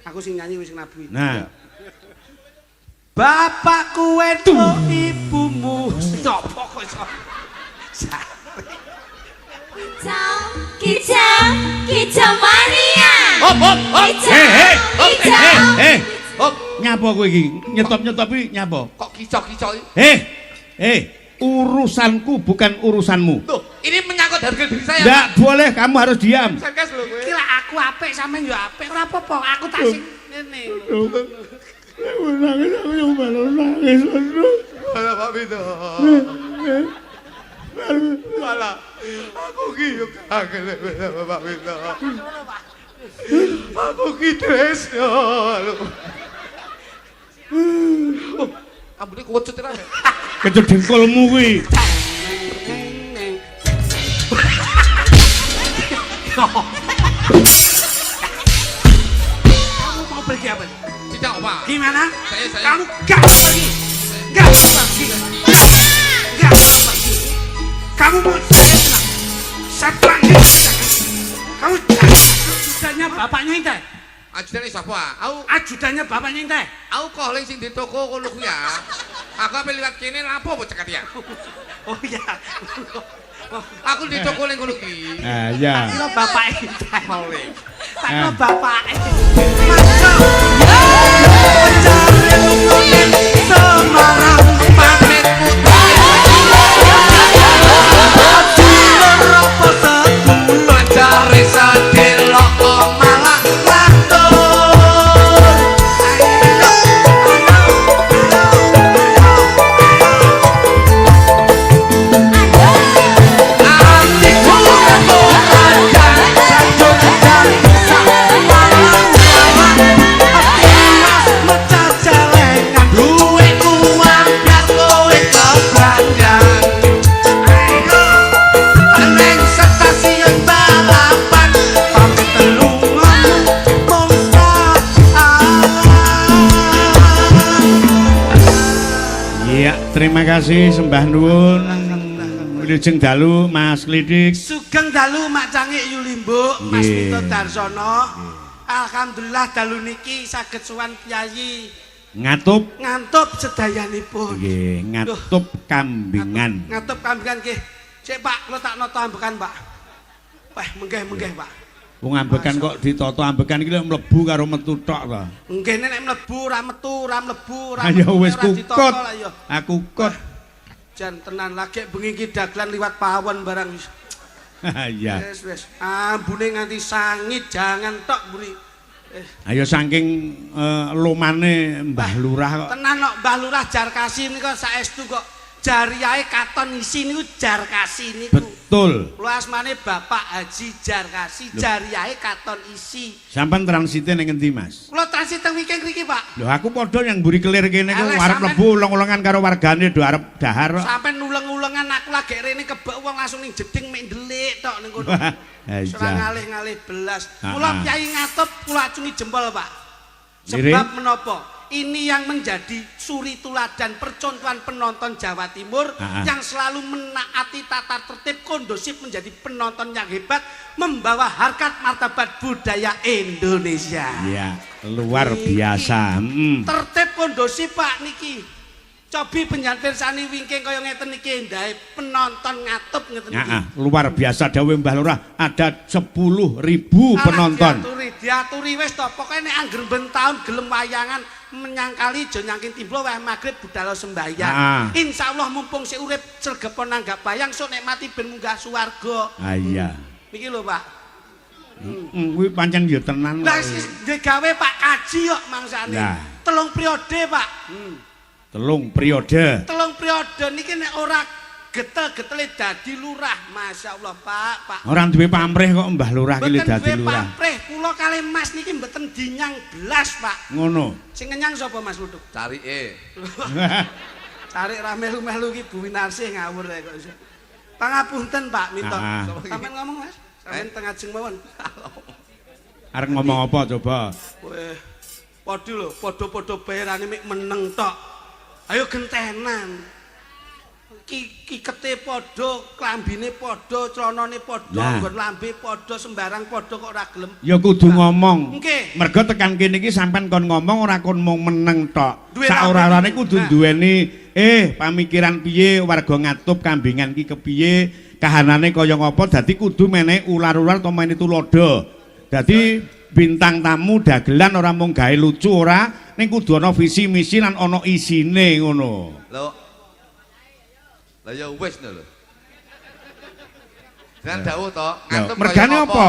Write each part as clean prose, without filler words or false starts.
Aku sing nyanyi wis nabi. Nah. Bapakku wedok ibumu sapa kok iso. Kicau mania. Hop. Hop. Nyapa kowe iki? Nyetop-nyetop iki nyapa? Kok kicok-kicok iki? Urusanku bukan urusanmu. Loh, ini menyangkut harga diri saya. Enggak boleh, kamu harus diam. Serkes lho kowe. Kira aku apik sampean yo apik ora apa-apa. Aku tak sing ngene. Nangis aku yang nangis. Malah Pak Bito. Malah aku ki yo kangen Pak Bito. Aku ki tresno lho. Oh, ambune kuwet ra. Kecut dengkulmu kuwi. Kamu mau pergi apa? Tidak apa? Gimana? Saya. Kamu gak pergi. Gak pergi. Gak pergi. Kamu mau saya tenang. Saya panggil. Kamu ajudannya bapaknya Intai. Ajudannya siapa? Ajudannya bapaknya Intai. Aku kohling sing di toko kono kuwi ya. Aku ape liwat kene lapo mbok cekat ya. Oh iya. Aku di toko ning kono kuwi. Ah ya. Kira bapak Intai. Kohling. Tak kira bapak. Semarang pamit Pacare sadelok malah Terima kasih sembah nuwun. Wilujeng dalu Mas Klidik. Sugeng dalu Mak Cangik Yulimbo, Mas Vito Darsono. Alhamdulillah dalu niki saged sowan Piyayi Ngatup sedayanipun. nggih, ngatup kambingan. Ngatup kambingan nggih. Cek Pak, kula tak nata ambekan, Pak. Wah, menggeh Pak. Wong ambekan kok ditata ambekan iki lek mlebu karo metu tok to. Nggih nek mlebu ora metu, ora mlebu, ora Ayo wis ditata kukut. lah ya. Aku kut. Jan tenan lagi bengi iki dagelan liwat pawon barang. Iya. Wis. Ambune nganti sangit jangan tok mburi. Ayo saking lumane Mbah Lurah kok. Tenan kok Mbah Lurah Jarkasi niku saestu kok jariyahe katon isi niku Jarkasi niku. Betul. Kula asmane Bapak Haji Jarkasi, jariyahe katon isi. Sampeyan transite ning endi, Mas? Kula transit teng Wiking mriki, Pak. Lho aku padha yang mburi kelir kene ku Alah, arep mlebu uleng-ulengan karo wargane do arep dahar kok. Sampai nuleng-ulengan aku lagi rene kebak wong langsung ning jeding mek ndelik tok ning kono. Iya. Ora ngalih-ngalih belas. Kula Kyai Ngatup kula acungi jempol, Pak. Lirik. Sebab menapa? Ini yang menjadi suri tuladan percontohan penonton Jawa Timur yang selalu menaati tata tertib, kondusif, menjadi penonton yang hebat, membawa harkat martabat budaya Indonesia. Iya, luar biasa. Tertib kondusif, Pak niki. Cobi penyantir sani wingking kaya ngeten iki ndahe penonton Ngatup ngeten iki. Luar biasa dawuh Mbah Lurah, ada 10.000 penonton. Diaturi wis to, pokoke nek angger ben taun gelem wayangan menyangkali aja nyangkin timblo weh magrib budal sembahyang. Insyaallah mumpung sik urip sregepon nanggap bayang sok nek mati ben munggah swarga. Iya. Niki lho, Pak. Kuwi pancen ya tenan. Lah digawe Pak Kaji kok mangsane. 3 periode, Pak. 3 periode. 3 periode niki nek ora getel-getele dadi lurah, masyaallah Pak. Ora duwe pamrih kok Mbah Lurah iki dadi lurah. Pamrih, kula kalih Mas niki mboten dinyang blas, Pak. Ngono. Sing ngenyang sapa Mas Luduk? Carike. Tarik ra melu-melu ki Bu Winarsih ngawur kok iso. Pangapunten Pak, minta. Sampeyan ngomong Mas. Sampeyan tengah jeng mawon. Arep ngomong apa coba? Weh. Padha lho, padha-padha bayarane mik meneng tok. Ayo gentenan. kikete padha, klambine padha, clanane padha, nggon lambe padha, sembarang padha kok ora gelem. Ya kudu ngomong. Nggih. Mergo tekan kene iki sampean kon ngomong ora kon mung meneng tok. Duwe Sak ora-orane lambe. kudu duweni pamikiran piye warga ngatup kambingan ki kepiye, kahanane kaya ngapa, dadi kudu menehi ular-ular to meni tulodo. Dadi bintang tamu dagelan ora mung gawe lucu ora, ning kudu ana visi misi lan ana isine ngono. Lah ya wis lho. Jangan dawuh to, ngantem Mergane apa?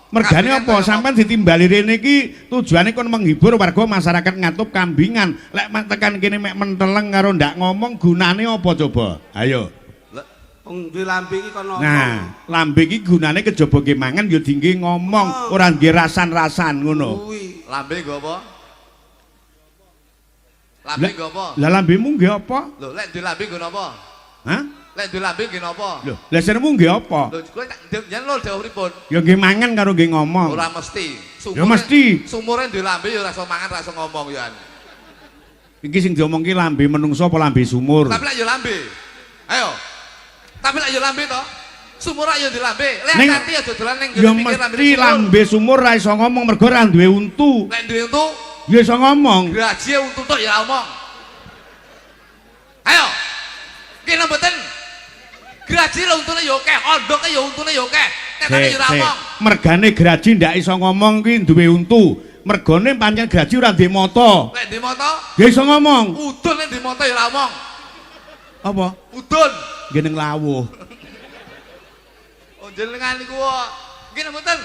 Mergane apa? Sampeyan ditimbali rene iki tujuane kon menghibur warga masyarakat ngatup kambingan. Lek tekan kene mek menteleng karo ndak ngomong gunane apa coba? Ayo. Wong duwe lambe iki kon ngomong. Nah, lambe iki gunane kejaba ge mangan ya dingge ngomong, ora nggih rasan-rasan ngono. Kuwi. Lambe nggo apa? Lambe nggo apa? Lah lambemu nggih apa? Lho, lek duwe lambe nggo napa? Hah? Lek duwe lambe nggo napa? Lho, lah senemu nggih apa? Lho, kowe tak yen lho dawuh pripun? Ya nggih mangan karo nggih ngomong. Ora mesti. Ya mesti. Sumure duwe lambe ya ora iso mangan, ora iso ngomong ya. Iki sing diomongke lambe menungso apa lambe sumur? Tapi lek ya lambe. Ayo. Tapi lek ya lambe to. Sumur ayo di lambe. Lek Ning- hati aja dolan ning Ya mikir mesti lambe sumur ra iso ngomong mergo ra duwe untu. Lek duwe untu, Ya iso ngomong. graji untu tok ya omong. Ayo. Kene mboten. Graji lho untune ya akeh, ondoke ya untune ya akeh. Ketane ya ora omong. Mergane graji ndak iso ngomong kuwi duwe untu. Mergane pancen graji ora duwe mata. Lek di moto, Ya iso ngomong. udun nek di moto ya ora omong. Apa? Udun. Nggih ning lawuh. Oh jenengan niku kok. Nggih mboten.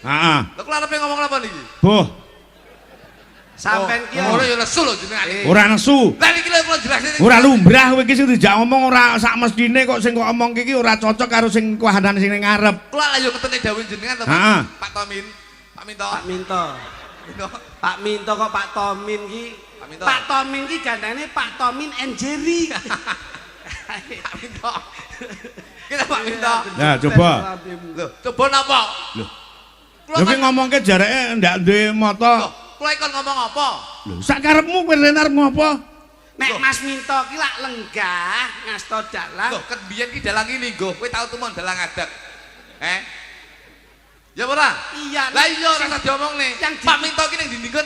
Heeh. Lha kula arepe ngomong apa niki? Boh, Sampeyan ki ora ya lesu lho jenengan iki. ora nesu. Lah niki lho kula jelasin. Ora lumrah kowe iki sing dijak ngomong ora sak mestine kok sing kok omong iki ora cocok karo sing kahanane sing ning ngarep. Kula lah yo ngeteni dawuh jenengan to, Heeh. Pak Tomin. Pak Minto. Pak Minto. Minto. Pak Minto kok Pak Tomin ki. Pak Minto. Pak Tomin ki gandane Pak Tomin and Jerry. Pak Minto. Kita Pak Minto. Nah, coba. Lho, coba napa? Lho. Kula Lho ki kan ngomongke jareke ndak duwe lho, mata. kula ikon ngomong apa? Lho, sak karepmu kowe rene arep ngopo? Nek Loh. Mas Minto ki lak lenggah ngasto dalang. Lho, ket biyen ki dalang iki linggo, kowe tau tumon dalang adat. Ya ora? Iya. Lah iya ora usah diomongne. Yang di- Pak Minto ki ning dindingan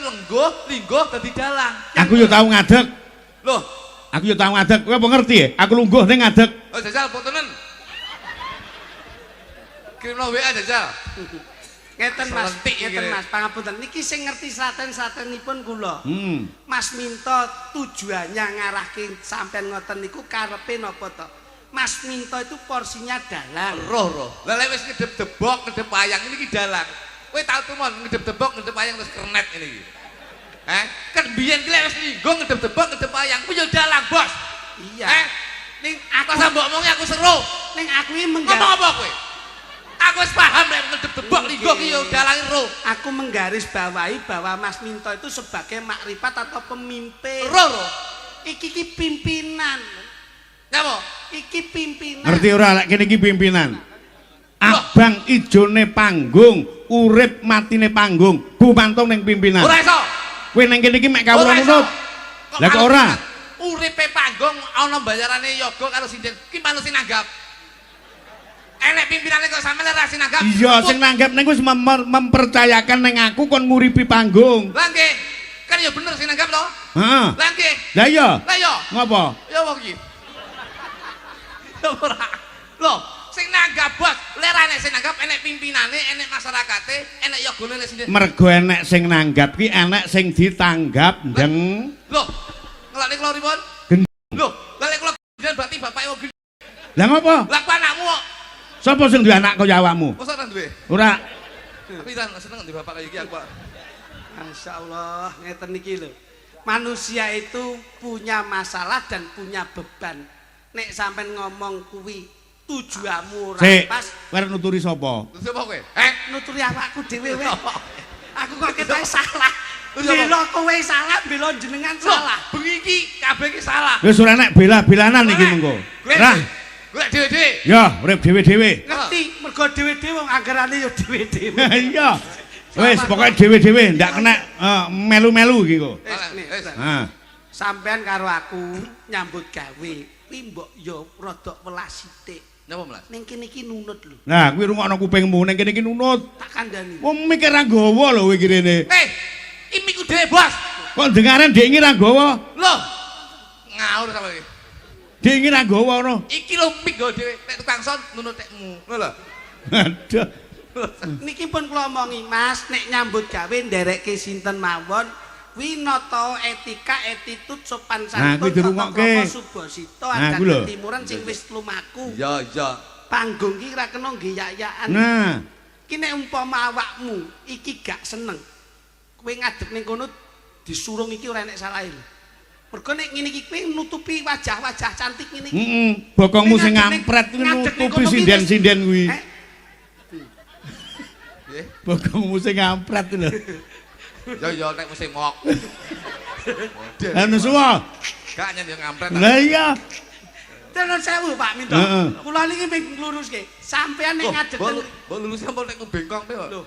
linggo dadi dalang. Aku yo tau ngadeg. Loh, Aku yo tau ngadeg. Kowe apa ngerti ya? Aku lungguh ning ngadeg. oh jajal fotonen. Kirimno WA jajal. Ngeten Mas, Selentik iki. ngeten Mas, pangapunten. Niki sing ngerti slaten-slatenipun kula. Mas Minto tujuannya ngarahke sampean ngoten niku karepe napa to? Mas Minto itu porsinya dalang. Roh. Lah lek wis ngedep debok, ngedep wayang ini ki dalang. Kowe tau tumon ngedep debok, ngedep wayang terus kernet ini iki. Kan biyen ki lek wis linggo ngedep debok, ngedep wayang ku yo dalang, Bos. Iya. Ning aku mbok omongi aku seru. Ning aku iki Ngomong apa kowe? Aku wis paham lek ngedep debok linggo ki yo dalang ro. Aku menggaris bawahi bahwa Mas Minto itu sebagai makrifat atau pemimpin. Ro. Iki ki pimpinan. Nyapa? Iki pimpinan. Ngerti ora lek kene iki pimpinan. Abang ijone panggung, urip matine panggung, bumantung ning pimpinan. Ora iso. Kowe ning kene iki mek kawula Ora iso. nunut. Lah kok ora? Uripe panggung ana bayarane yoga karo sinden. Ki manut sinanggap. Enek pimpinane kok sampeyan ora sinanggap. Iya, sing nanggap ning wis mempercayakan ning aku kon nguripi panggung. Lah nggih. Kan ya bener sinanggap to? Heeh. Lah nggih. Lah iya. Lah ya. Ngopo? Ya apa iki? Ya ora. Loh, sing nanggap bos, lek ra enek sing nanggap enek pimpinane, enek masyarakate, enek yogane nek sinden. Mergo enek sing nanggap ki enek sing ditanggap ndeng. Loh, ngelakne kula ribon? Gendeng. Loh, lah lek kula gendeng berarti bapake wong gendeng. Lah ngopo? Lah ku anakmu kok. Sapa sing duwe anak kaya awakmu? Mosok ora duwe? Ora. Tapi kan seneng di bapak kayak iki aku, Pak. Masya Allah, ngeten niki lho. Manusia itu punya masalah dan punya beban. Nek sampean ngomong kuwi tujuanmu ora Sik, pas, kowe arep nuturi sapa? Terus apa kowe? nuturi awakku dhewe wae. Aku kok ketoke salah. Terus apa? Bela kowe salah, bela jenengan salah. Bengi iki kabeh iki salah. Wis ora enek bela-belanan iki mengko. Lah, Golek dhewe-dhewe. ya urip dhewe-dhewe. Ngerti, mergo dhewe-dhewe wong anggarane ya dhewe-dhewe. Iya. Wis pokoke dhewe-dhewe ndak kena melu-melu iki kok. Wis, nih, Wis. Ha. sampean karo aku nyambut gawe kuwi mbok ya rada welas sithik. Napa Mas? Ning kene iki nunut lho. Nah, kuwi rungokno kupingmu ning kene iki nunut. Tak kandhani. Wong mikir ra nggawa lho kowe iki rene. Imiku dhewe, Bos. Kok dengaren dhek iki ra nggawa? Loh. Ngawur sampe iki. Dhek iki ra nggawa ngono. Iki lho mik nggo dhewe, nek tukang son nunut tekmu. Ngono lho. Aduh. Niki pun kula omongi, Mas, nek nyambut gawe nderekke sinten mawon, kuwi nata etika, attitude, sopan Nah, kuwi santun, dirungokke. Subasita, Nah, adat kuwi lho. timuran sing wis lumaku. Iya, iya. Panggung iki ra kena nggeyak-yakan. Nah, Ki nek umpama awakmu iki gak seneng, kowe ngadeg ning kono disurung iki ora enek salahe lho. Mergo nek ngene iki kowe nutupi wajah-wajah cantik ngene iki. heeh, bokongmu sing ngampret kuwi nutupi sinden-sinden kuwi. Nggih. Bokongmu sing ngampret lho. Ya nek musim mok. Model. Anu suwa. Gak nyen yo ngampret. Lah iya. Tenan sewu Pak Minto. Heeh. Kula niki ming ngluruske. Sampeyan nek ngadeg Mbok lulus apa nek bengkong te kok. lho.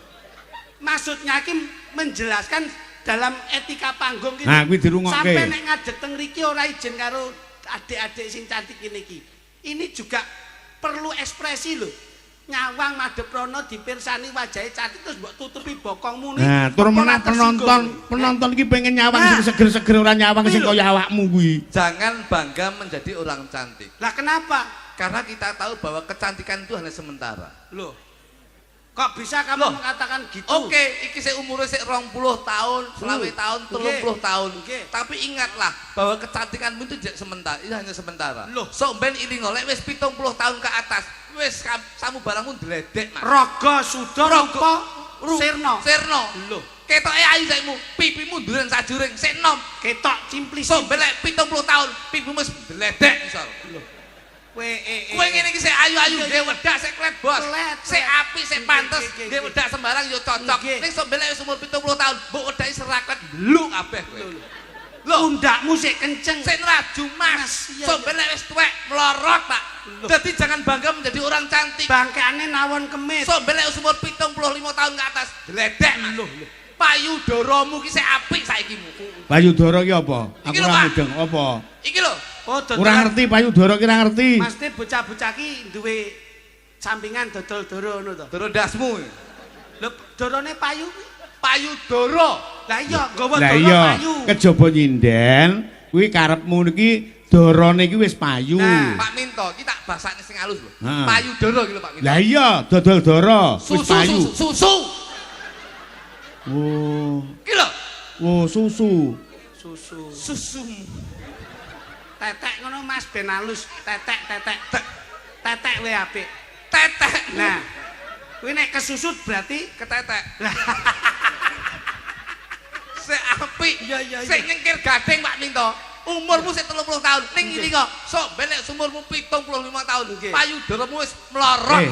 Maksudnya iki menjelaskan dalam etika panggung iki. Nah, kuwi dirungokke. Sampai nek ngadeg teng mriki ora izin karo adik-adik sing cantik ngene iki. Ini juga perlu ekspresi lho. Nyawang madhep rono dipirsani wajahe cantik terus mbok tutupi bokongmu nih. Nah, tur menah penonton iki pengen nyawang sing seger-seger ora nyawang sing kaya awakmu kuwi. Jangan bangga menjadi orang cantik. Lah kenapa? Karena kita tahu bahwa kecantikan itu hanya sementara. Loh. Kok bisa kamu Loh. mengatakan gitu? Oke, iki sik umure sik 20 tahun, 20 tahun, 30 tahun. Nggih. Tapi ingatlah bahwa kecantikanmu itu tidak sementara, itu hanya sementara. Loh. Sok ben ilingo lek wis 70 tahun ke atas, wis samu barangmu dledek, Mas. Raga suda rupa sirna. Sirna. Loh. Ketoke ayu saikmu, pipimu nduren sajuring, sik nom. Ketok cimplis. Sok ben lek 70 tahun, pipimu wis dledek misal. Kowe Kowe ngene iki sik ayu-ayu, nggih wedak sik klet, Bos. Klet, Sik klet. apik, sik pantes, Nggih, nggih nggih. wedak sembarang yo cocok. Nggih. Ning sok belek wis umur 70 tahun, mbok wedaki seraklet bluk kabeh kowe. Lho, Pundakmu sik kenceng. sik nraju Mas. Mas, iya, Sok iya. belek wis tuwek, melorot, Pak. Loh. Jadi jangan bangga menjadi orang cantik. Bangkeane nawon kemis. Sok belek wis umur 75 tahun ke atas, dledek, Mas. Payudaramu ki sik apik saikimu. Payudara ki apa? Aku Iki lho, ora Pak. mudeng apa. Iki lho, Oh, Ora ngerti payudara ki ora ngerti. Mesti bocah-bocah ki duwe sampingan dodol doro ngono to. doro dasmu. Lho, dorone payu kuwi. Payudara. Lah iya, nggawa Lah doro iya, payu. kejaba nyinden kuwi karepmu niki dorone iki wis payu. Nah. Pak Minto, ki tak basane sing halus lho. Heeh. Payudara ki lho Pak Minto. Lah iya, dodol doro wis Susu, payu. susu. Oh, Ki lho, oh susu. Susu. susu. Tetek ngono Mas ben halus. Tetek. Tetek wae apik. Tetek. Nah, kuwi nek kesusut berarti ketetek. Sik apik. Iya, iya, iya. Sik nyengkir gading Pak Minto. Umurmu sik 30 tahun. Ning ngene kok, sok ben nek umurmu 75 tahun. Nggih. Payudaramu wis melorot.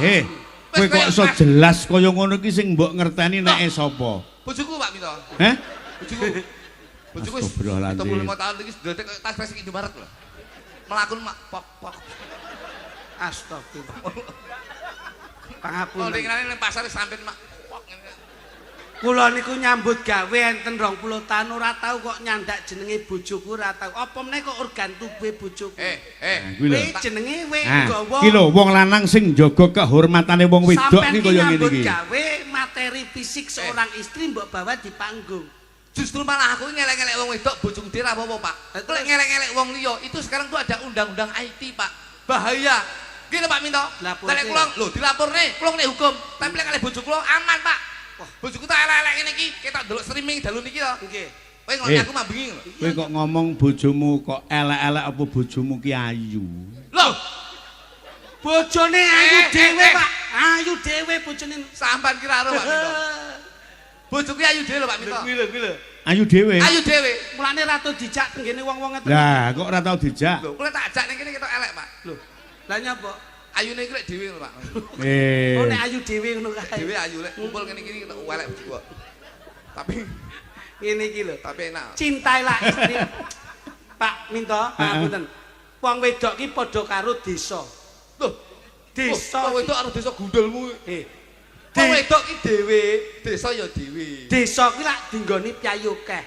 Kowe kok iso jelas kaya ngono iki sing mbok ngerteni nek sapa? Bojoku Pak Minto. Heh? Bojoku. Bojoku wis Astagfirullahaladzim. 75 tahun iki ndodek kaya tas resik Indomaret lho. Melakun mak pok. astagfirullah. Oh, Pangapunten. ning nang pasar sampean mak pok ngene. Kula niku nyambut gawe enten 20 tahun ora tau kok nyandak jenenge bojoku ora tau. Apa meneh kok organ tubuhe bojoku. Kuwi lho. Kuwi jenenge we Nah, nggawa. iki lho wong lanang sing njaga kehormatane wong wedok Sampeyan iki ki kaya ngene nyambut iki. gawe materi fisik seorang istri mbok bawa di panggung. Justru malah aku ngelek-ngelek wong wedok bojoku dhewe apa-apa, Pak. Lek ngelek-ngelek wong liya, itu sekarang tuh ada undang-undang IT, Pak. Bahaya. Gini Pak Minto. Laporke. Lek kula lho dilaporne, kula nek hukum. Tapi lek kalih bojoku kula aman, Pak. Wah, bojoku tak elek-elek ngene iki, ketok delok streaming dalu niki to. Nggih. Kowe ngeloni aku mah bengi lho. Kowe kok ngomong bojomu kok elek-elek apa bojomu ki ayu? Loh, Bojone ayu dhewe, Pak. Ayu dhewe bojone. sampean kira karo Pak Minto. Bojoku ayu dhewe lho Pak Minto. Kuwi lho. Ayu dhewe. Ayu dhewe. Mulane ratu dijak tenggene wong-wong ngeten. Lah, kok ora tau dijak? Lho, kula tak ajak ning kene ketok elek, Pak. Lho. Lah nyapa? Ayune iki lek dhewe lho, Pak. Oh nek Eh. ayu dhewe ngono kae. Dhewe ayu lek kumpul kene iki ketok elek bojoku. Tapi Ngene iki lho. enak. Cintailah istri. Pak Minto, pangapunten. Wong wedok ki padha karo desa. Loh, Desa. wong wedok karo desa gundulmu. Wong Wedok ki dhewe, desa ya dhewe. desa ki lak dinggoni pyayu keh.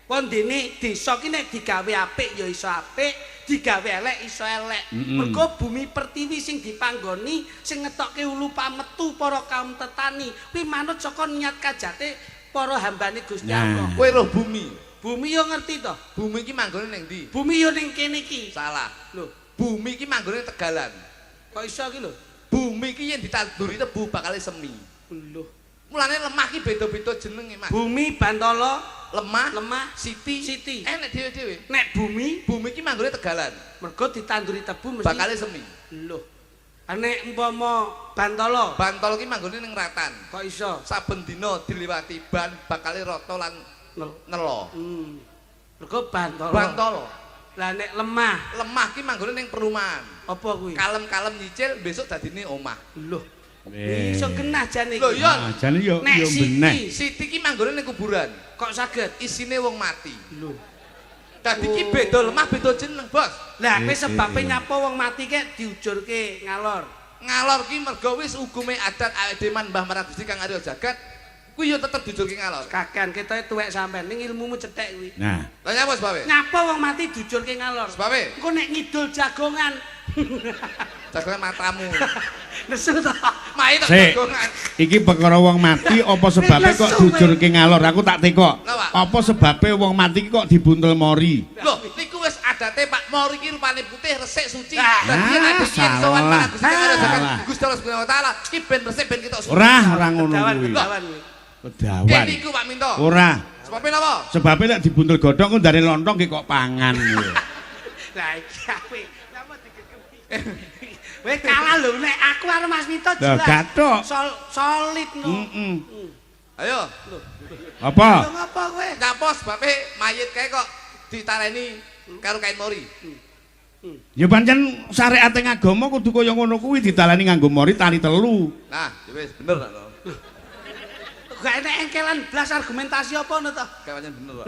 Wong dene desa ki nek digawe apik ya iso apik, digawe elek iso elek. Mergo bumi pertiwi sing dipanggoni sing ngetokke ulu pametu para kaum tetani kuwi manut saka niat kajate para hambane Gusti Allah. Kowe roh bumi. Bumi yo ngerti to. Bumi iki manggone ning ndi? Bumi yo ning kene iki. Salah. Lho, Bumi iki manggone Tegalan. kok iso iki lho? Bumi iki yen ditanduri tebu bakal semi. Lho. Mulane lemah ki beda-beda jenenge, Mas. Bumi Bantala, Lemah, Siti. Nek dhewe-dhewe. Nek bumi Bumi iki manggone Tegalan. mergo ditanduri tebu mesti Bakal semi. lho. Nek umpama Bantala, Bantol ki manggone ning Ratan. kok iso? Saben dina diliwati ban bakal rata lan nelo. Mergo Bantala. Bantol. Lah nek lemah Ki manggone ning perumahan. apa kuwi? Kalem-kalem nyicil besok dadine omah. Lho. Iso genah jane Lho iki. iya. Jane yo Nek beneh. Siti ki manggone ning kuburan. Kok saged? Isine wong mati. Lho. Dadi ki beda lemah beda jeneng, Bos. Lah kowe sebabe nyapa wong mati kek diujurke ngalor. Ngalor ki mergo wis hukume adat awake dhewe Mbah Marang Gusti Kang Arya Jagat kuwi yo tetep dijurke ngalor. Kakan ketoke tuwek sampean ning ilmumu cethek kuwi. Nah, Lah nyapa sebabe? Nyapa wong mati dijurke ngalor. Sebabe? Engko nek ngidul jagongan. Jagongan matamu. Nesu to. Mai tok Sik. jagongan. iki perkara wong mati apa sebabe kok dijurke ngalor? Aku tak tekok. Lha, Pak. Apa sebabe wong mati kok dibuntel mori? Loh, niku wis adate Pak Mor iki rupane putih, resik, suci. Ah, Dadi yen ada kiyen sowan salah. Gusti Kang Arya Jagat, Salah. Gusti Allah Subhanahu wa taala iki ben resik ben kita suci. Ora ngono Kedawan kuwi. kedawan kuwi. Kedawan. Kene niku Pak Minto. Ora. Sebabe napa? Sebabe lek dibuntel godhong kok ndare lontong ki kok pangan. Lah iki kowe napa digegemi. Kowe kalah lho nek aku karo Mas Mito Lah jelas. gathok. Solid no. Heeh. Ayo, Apa? Lho ngapa kowe? nyapa sebabe mayit kae kok ditareni karo kain mori. Ya pancen syariat ing agama kudu kaya ngono kuwi ditalani nganggo mori tali telu. Nah, ya wis bener to. Gak enek engkelan blas argumentasi apa ngono to? Kayak bener, Pak.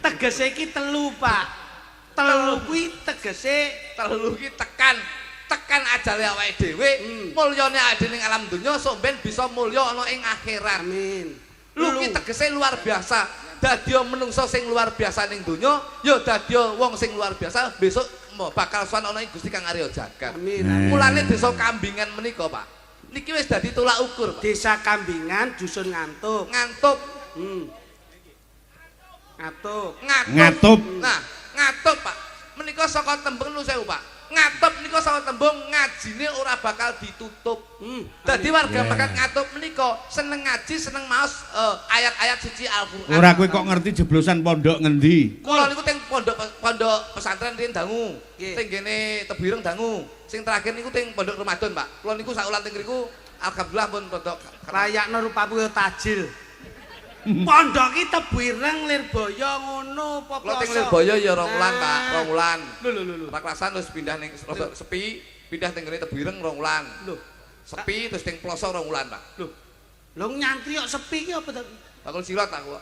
Tegese iki telu, Pak. Telu kuwi tegese Telu ki tekan ajale awake dhewe, mulyane awake dhewe ning alam donya sok ben bisa mulya ana ing akhirat. amin. Lu ki tegese luar biasa. Dadi menungso sing luar biasa ning donya, ya dadi wong sing luar biasa besok bakal sowan ana ing Gusti Kang Arya Jagat. Amin. Mulane desa Kambingan menika, Pak. Niki wis dadi tolak ukur, Pak. Desa Kambingan dusun Ngantuk. Ngantuk, Ngantuk. Ngatup. Nah, ngatup, Pak. Menika saka tembung nu sewu, Pak. Ngatup menika saka tembung ngajine ora bakal ditutup. Dadi warga makan ngatup menika seneng ngaji, seneng maos ayat-ayat suci Al-Qur'an. Ora kowe kok ngerti jeblosan pondok ngendi? Kula niku teng pondok pesantren riyen dangu. Teng kene Tebireng dangu. Sing terakhir niku teng pondok Ramadan, Pak. Kula niku saulan teng mriku alhamdulillah pun pondok Layakno rupamu ya tajil. Pondok iki Tebireng Lirboyo ngono apa Kula teng Ploso? Lirboyo ya 2 wulan, Pak. 2 wulan. Lho. Raklasan terus pindah ning sepi, pindah teng kene Tebireng 2 wulan. Lho. Sepi terus teng Ploso 2 wulan, Pak. Lho nyantri kok sepi ki apa to? Bakul silat aku.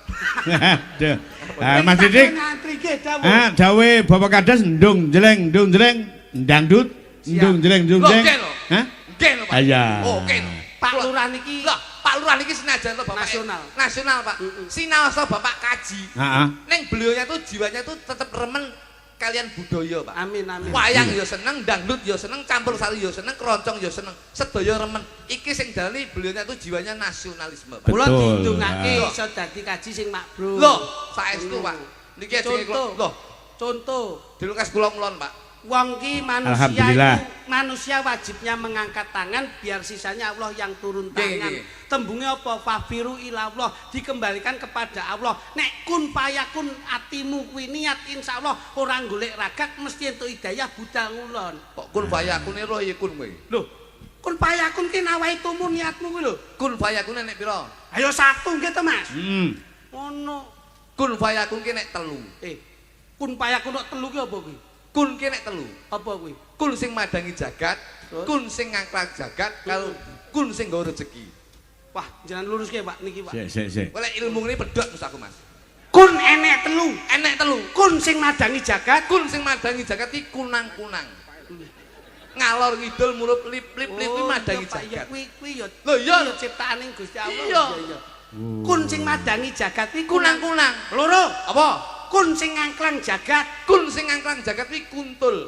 Aduh. Ah Mas Didik. Nyantri ki dawuh. Ah dawe Bapak Kades ndung jeleng dangdut ndung jeleng Loh, nggih lho. Hah? Nggih lho, Pak. Aya. Oh, nggih lho. Pak Lurah niki Lah, Pak Lurah niki senajan to Bapak Nasional. Nasional, Pak. Sinaosa Bapak kaji. Heeh. Neng beliaunya tuh jiwanya tuh tetap remen kalian budaya, Pak. amin. Wayang ya seneng, dangdut ya seneng, campur sari ya seneng, keroncong ya seneng, sedaya remen. Iki sing dalani beliaunya tuh jiwanya nasionalisme, Pak. Kula Betul. didongake Ah. iso dadi kaji sing makbruk. Loh, saestu, Pak. Niki ajenge Contoh. kula. Loh, Contoh, dilukas kula mulon, Pak. wong ki Alhamdulillah. manusia wajibnya mengangkat tangan biar sisanya Allah yang turun tangan. Nggih. Tembungnya apa? Fafiru ila Allah, dikembalikan kepada Allah. Nek kun payakun atimu kuwi niat insyaallah orang golek ragat mesti entuk hidayah budal ngulon. Kok kun fayakune roh ya kun kowe. Lho, kun payakun ki nawahi tumu niatmu kuwi lho. Kun fayakune nek pira? Ayo satu nggih to, Mas. Ngono. Kun fayakun ki nek 3. Kun payakun kok telu ki apa kuwi? Kun ki nek 3. Apa kuwi? Kun sing madangi jagat, Terus? kun sing ngangkat jagat, karo kun sing nggawa rezeki. Wah, jangan lurus ke Pak niki Pak. Sik. Oleh ilmu ini pedot Mas aku, Mas. Kun enek telu. Enek 3. Kun sing madangi jagat. Kun sing madangi jagat iki kunang-kunang. Ngalor ngidul murup lip-lip kuwi madangi Pak, iya, jagat. kuwi ya. Lho, iya. Kuwi ya ciptaane Gusti Allah. Iya. Kun sing madangi jagat iki Kunang-kunang. loro. Apa? Kun sing ngangklang jagat. Kun sing ngangklang jagat kuwi kuntul.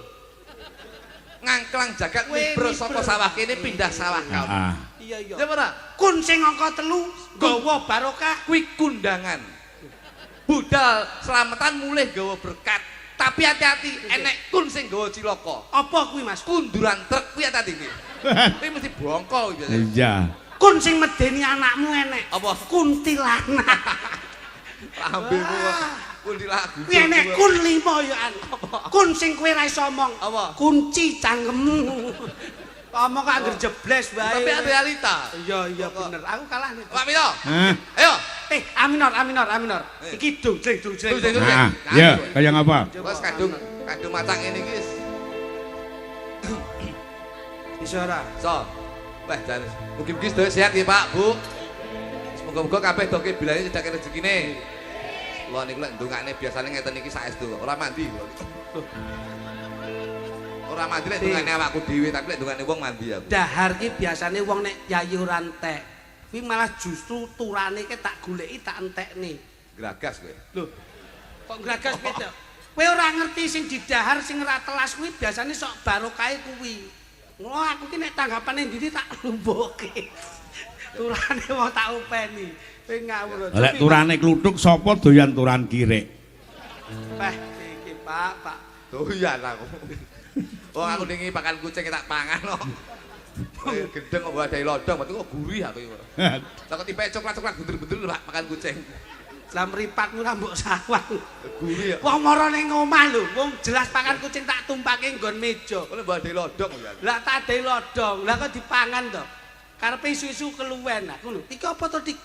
Ngangklang jagat mibro saka sawah kene pindah sawah kaon. Iya iya. Ya ora? Kun sing angka 3 nggawa barokah Kuwi kundangan. Budal selamatan mulih gawa berkat. Tapi hati-hati enek kun sing gawa cilaka. apa kuwi Mas Kunduran truk kuwi hati-hati kuwi. Kuwi mesti bongko biasa. Iya. kun sing medeni anakmu enek Apa? kuntilanak Lambemu kuntilanak. kuwi enek kun 5 ya an kun sing kowe ra iso omong Apa? kunci cangkemmu omong kok anggere jebles wae Tapi realita. iya bener aku kalah nih Pak Mito. Hah? Ayo. aminor iki dongeng Nah, ya, kaya ngapa? Wes kadung macang ngene iki wis. iso ora So. Wah, jan mugi-mugi sedaya sehat ya, Pak, Bu. Semoga-moga kabeh doke bilane cedhake rezekine. Kula niku lek ndongakne biasane ngeten iki saestu, ora mandi kula. Ora mandi lek ndongakne awakku dhewe, tapi lek ndongakne wong mandi aku. dahar ki biasane wong nek yayi ora entek kuwi malah justru turane ki tak goleki tak entekne Gragas kowe. lho kok gragas beda kowe ora ngerti sing didahar sing ora telas kuwi biasane sok barokahe kuwi ngono aku ki nek tanggapane ndi tak lumbuhke turane wong tak openi kowe ngawur Lek turane kluthuk sapa doyan turan kirek? Pak iki Pak Doyan aku. Wong aku ningi pakan kucing tak pangan kok. Gendeng kok wadai lodong, metu kok gurih aku iki. Lah kok tipe coklat-coklat bunder-bunder Pak makan kucing. lah mripatmu ra mbok sawang Gurih ya. wong mara ning omah lho wong jelas pakan kucing tak tumpake nggon meja Kok wadai lodong ya. lah tak ade lodong lah kok dipangan to karepe isu-isu keluwen aku lho iki apa to dik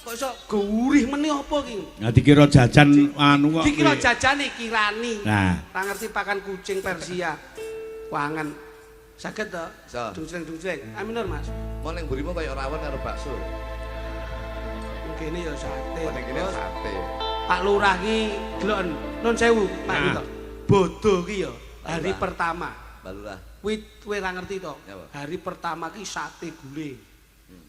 kok iso gurih meneh apa ki Nah dikira jajan anu kok. dikira jajane kirani Nah, ra ngerti pakan kucing Persia wangen saged to So. dungseng aminor Mas Mau ning burimu kaya rawon karo bakso. kene ya sate Ning kene sate. Pak Lurah ki deloken nun sewu Pak Nah. Nito bodo ki ya hari Lurah. pertama Balurah. kuwi kowe ra ngerti to Apa? hari pertama ki sate guling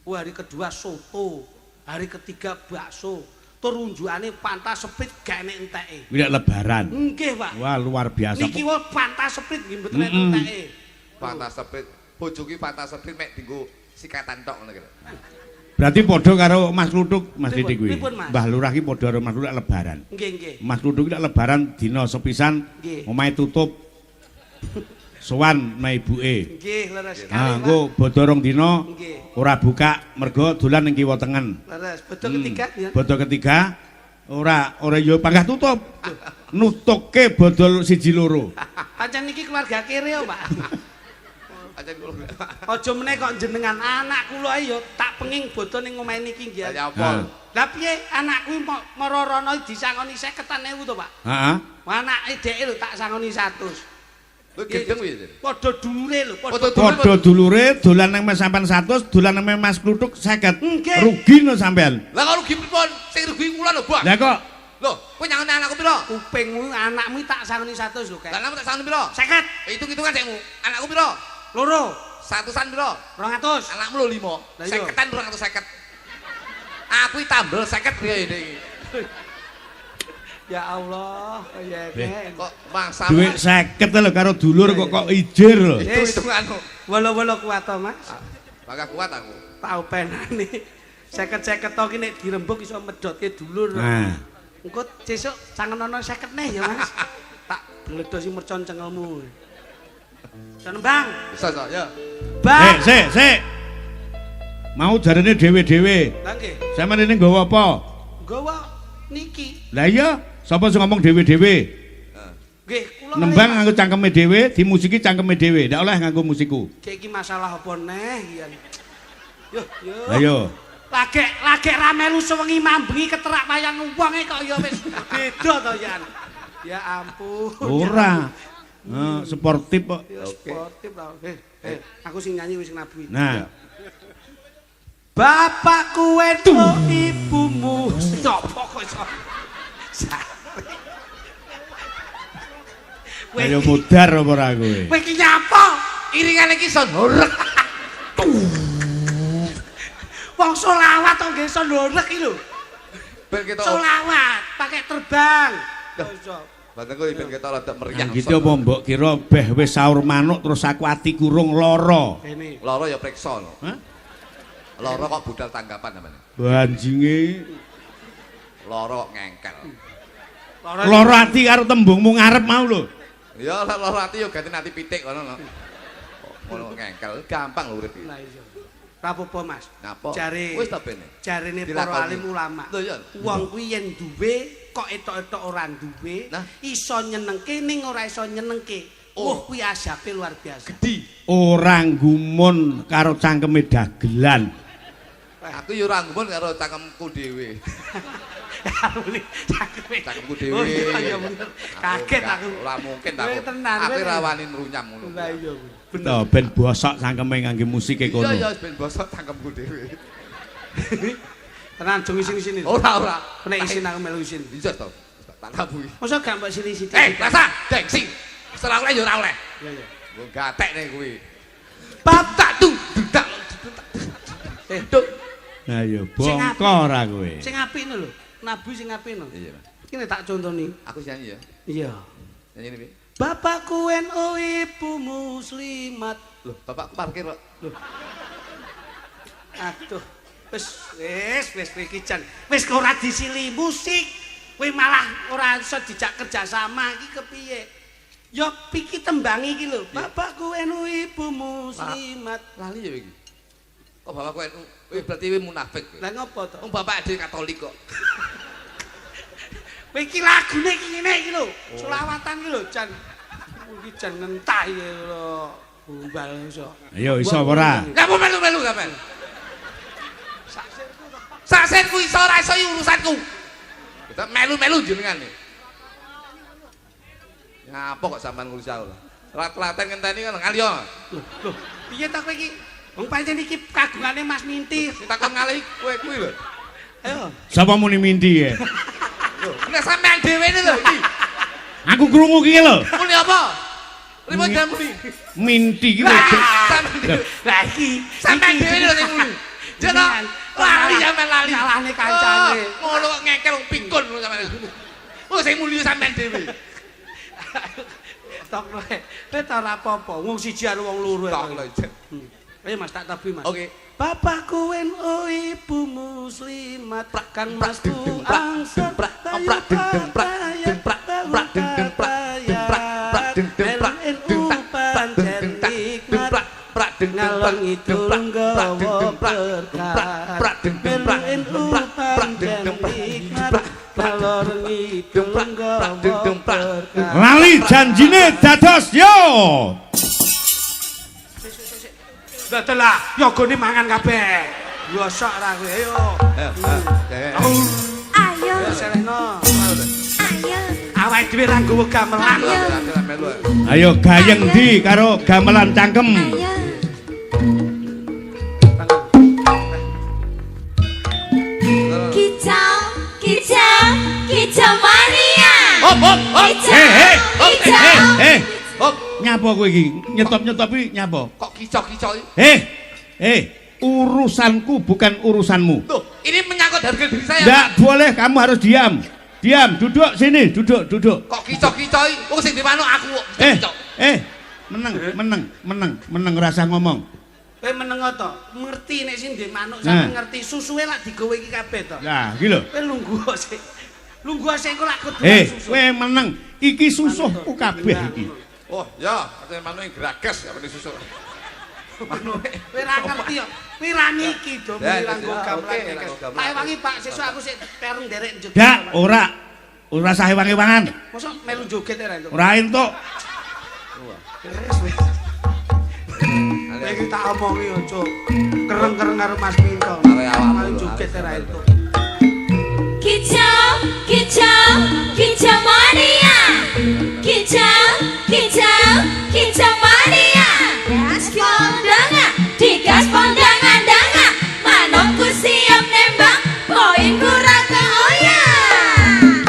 hari kedua soto hari ketiga bakso tur unjukane pantas sepit gak enek enteke kuwi lebaran. nggih Pak Wah, luar biasa. niki wae pantas sepit nggih mboten enek enteke Pantas sepit. Bojo ki pantas sepit mek dienggo sikatan tok ngono kira. Berarti padha karo Mas Kluthuk, Mas Didik kuwi. Pripun, Mas? Mbah Lurah ki padha karo Mas Kluthuk lebaran. nggih Mas Kluthuk ki lebaran dina sepisan Nggih. omahe tutup. Sowan nang ibuke. nggih leres sekali Ah, Pak engko bodho rong dina nggih ora buka mergo dolan ning kiwa tengen. leres betul ketiga ya Bodho ketiga ora ya panggah tutup. Nutukke bodol siji loro. pancen niki keluarga kere ya Pak Aja kula. aja meneh kok jenengan anak kula ya tak penging bodho ning omahe niki nggih Ya Nah. apa? lah piye anakku mara rono disangoni 50.000 to Pak Heeh. anake dheke lho tak sangoni 100 Lu gendeng kuwi. padha dulure lho Padha Padha dulure dolan nang Mas sampean 100, dolan nang Mas Kluthuk 50. Nggih. Rugi no sampean. Lah kok rugi pripun? Sing rugi kula lho, Bos. Lah kok Lho, kowe nyangoni anakku piro? kupingmu anakmu tak sangoni 100 lho Lah kae anakmu tak sangoni piro? 50 Hitung-hitungan sekmu. Anakku piro? loro Satusan piro? 200 Anakmu lho 5. Lah iya. 50-an 250. Aku iki tambel 50 priyo ini iki. ya Allah ya nek Kok mangsa duit 50 lho karo dulur kok ijir lho. hitung-hitunganmu. wolo-wolo kuat to Mas Bakal kuat aku. tau penane 50-50 to ki nek dirembug iso medhotke dulur Nah, engko sesuk sangenono 50 neh ya Mas tak gledosi mercon cengelmu Senembang Bisa so, ya. Bang sik. Mau jarene dhewe-dhewe. Lah nggih Sampeyan ini nggawa apa? gawa niki Lah iya, sapa sing ngomong dhewe-dhewe? nggih kula Nembang nganggo cangkeme dhewe, dimusiki cangkeme dhewe. Ndak oleh nganggo musiku. iki masalah apa neh iya yo Lah iya. lagi ra melu sewengi mambengi keterak wayang wong kok ya wis beda to ya ya ampun Ora. Sportif kok. ya sportif lah aku sing nyanyi wis nabi Nah, bapakku wedok ibumu sapa kok iso ayo mudar apa ora kowe? kowe iki nyapa Iringan iki son horek. wong solawat kok nggih iso ndorek iki lho Ben kita solawat pakai terbang Batengku ben ketok rada meriah. Gitu apa mbok kira beh wis sahur manuk terus aku ati kurung lara. Lara ya priksa no. Hah? Lara kok budal tanggapan namanya. Banjinge Lara kok ngengkel. lara ati karo tembungmu ngarep mau lho. Ya lara ati yo ganti nanti pitik ngono lho. Ngono ngengkel gampang lho urip iki. Lah iya. Rapopo Mas. Napa? Jare wis ta bene. Jarene para alim ulama. Lho ya. Wong kuwi yen duwe kok etok-etok ora duwe, iso nyenengke ning ora iso nyenengke. Kuwi asape luar biasa. Gedhi. Ora nggumun karo cangkeme dagelan. Aku yo ora nggumun karo cangkemku dhewe. Cangkemku dhewe. Oh iya bener. Kaget aku. Ora mungkin aku. Aku ra wani nrunyam ngono. Lah iya. Bener ben bosok cangkeme ngangge musike kono. Iya ya ben bosok cangkemku dhewe. Tenan jong isin-isin. Ora. Nek isin aku melu isin. Iya to. Tak tabuhi. Masa gak mbok sili-sili. Rasa, gengsi. Ora oleh yo ora oleh. Iya iya. Nggo gatek nek kuwi. Bapak tuh dudak. Duk. Nah ya bongkor ora kowe. Sing apik lho. Nabi sing apik lho. Iya, Mas. Iki nek tak contoni. Aku nyanyi ya. Iya. Nyanyi piye? Bapakku NU ibu muslimat. Loh, bapakku parkir kok. Loh. Aduh. Wis iki jan. Wis ora disili musik. Kowe malah ora iso dijak kerja sama iki kepiye? Ya piki tembangi iki lho. Bapakku NU ibu muslimat. Lali ya iki. Kok bapakku NU? Berarti kowe munafik. Lah ngopo to? Wong bapak dhewe Katolik kok. Kowe iki lagune iki ngene iki lho. Selawatan iki lho, Jan. Iki jan ngentah iki lho. Bumbal iso. Ayo iso ora? Enggak mau melu-melu gamen. Saksenku iso ora iso urusanku. Kita melu-melu jenengan nih. Ngapa kok sampean ngurus aku lho? Rat-raten ngenteni kan ngalio. Loh, piye ta kowe iki? Wong pancen iki kagungane Mas Minti. Takon ngalih kowe kuwi lho. Ayo. Sapa muni minti ya? Lho, nek sampean dhewe ne lho iki. Aku krungu ki lho. Muni apa? Rimo jam muni. Minti ki lho. Lah iki sampean dhewe lho sing muni. Jeno lali sampean lali. Salahne kancane. Ngono kok ngengkel wong pikun lho sampean. Oh sing muni sampean dhewe. Tok kowe. Kowe ta ora apa-apa. Wong siji karo wong loro. Tok lho. Ayo Mas tak tabi Mas. Oke. Bapakku NU ibu muslimat kang masku angsa ngalor ngidul nggawa berkah NU panjen nikmat ngalor ngidul nggawa berkah Lali janjine dados yo. Datelah, yogone mangan kabeh. Biasa ra kowe, ayo. Ayo. Selehno. Ayo. Awake dhewe ra nggawa gamelan. Ayo gayeng di karo gamelan cangkem. Ayo. Kicau, kicau, kicau mania. Hop. Hop. Nyapa kowe iki? Nyetop-nyetop iki nyapa? Kok kicok-kicok iki? Urusanku bukan urusanmu. Tuh, ini menyangkut harga diri saya. Enggak boleh, kamu harus diam. Diam, duduk sini, duduk. Kok kicok-kicok iki? Wong sing dimanuk aku kok kicok. Meneng rasa ngomong. Kowe meneng to, ngerti nek sing ndek manuk sampe ngerti susuwe lak digawe iki kabeh to. Lah, iki lho. Kowe lungguh sik. Lungguh sik engko lak kudu susu. Kowe meneng, iki susuhku kabeh iki. Oh, ya, katanya manuk yang geragas apa susu. Manuk. Kowe ra ngerti yo. Kowe ra niki do miranggo gamelan. Tak ewangi Pak, sesuk aku sik pereng nderek joget. Dak, ora sah ewangi-ewangan. Mosok melu joget ora entuk. Ora entuk. Wis. Lagi tak omongi yo, Cuk. Kereng-kereng karo Mas Pinto. Are awakmu joget ora entuk. Kicau, kicau, kicau mania. Kicau, kicau, kicau mania. Gas kondangan, digas kondangan danga. Manukku siap nembak, poin kurang keoyang.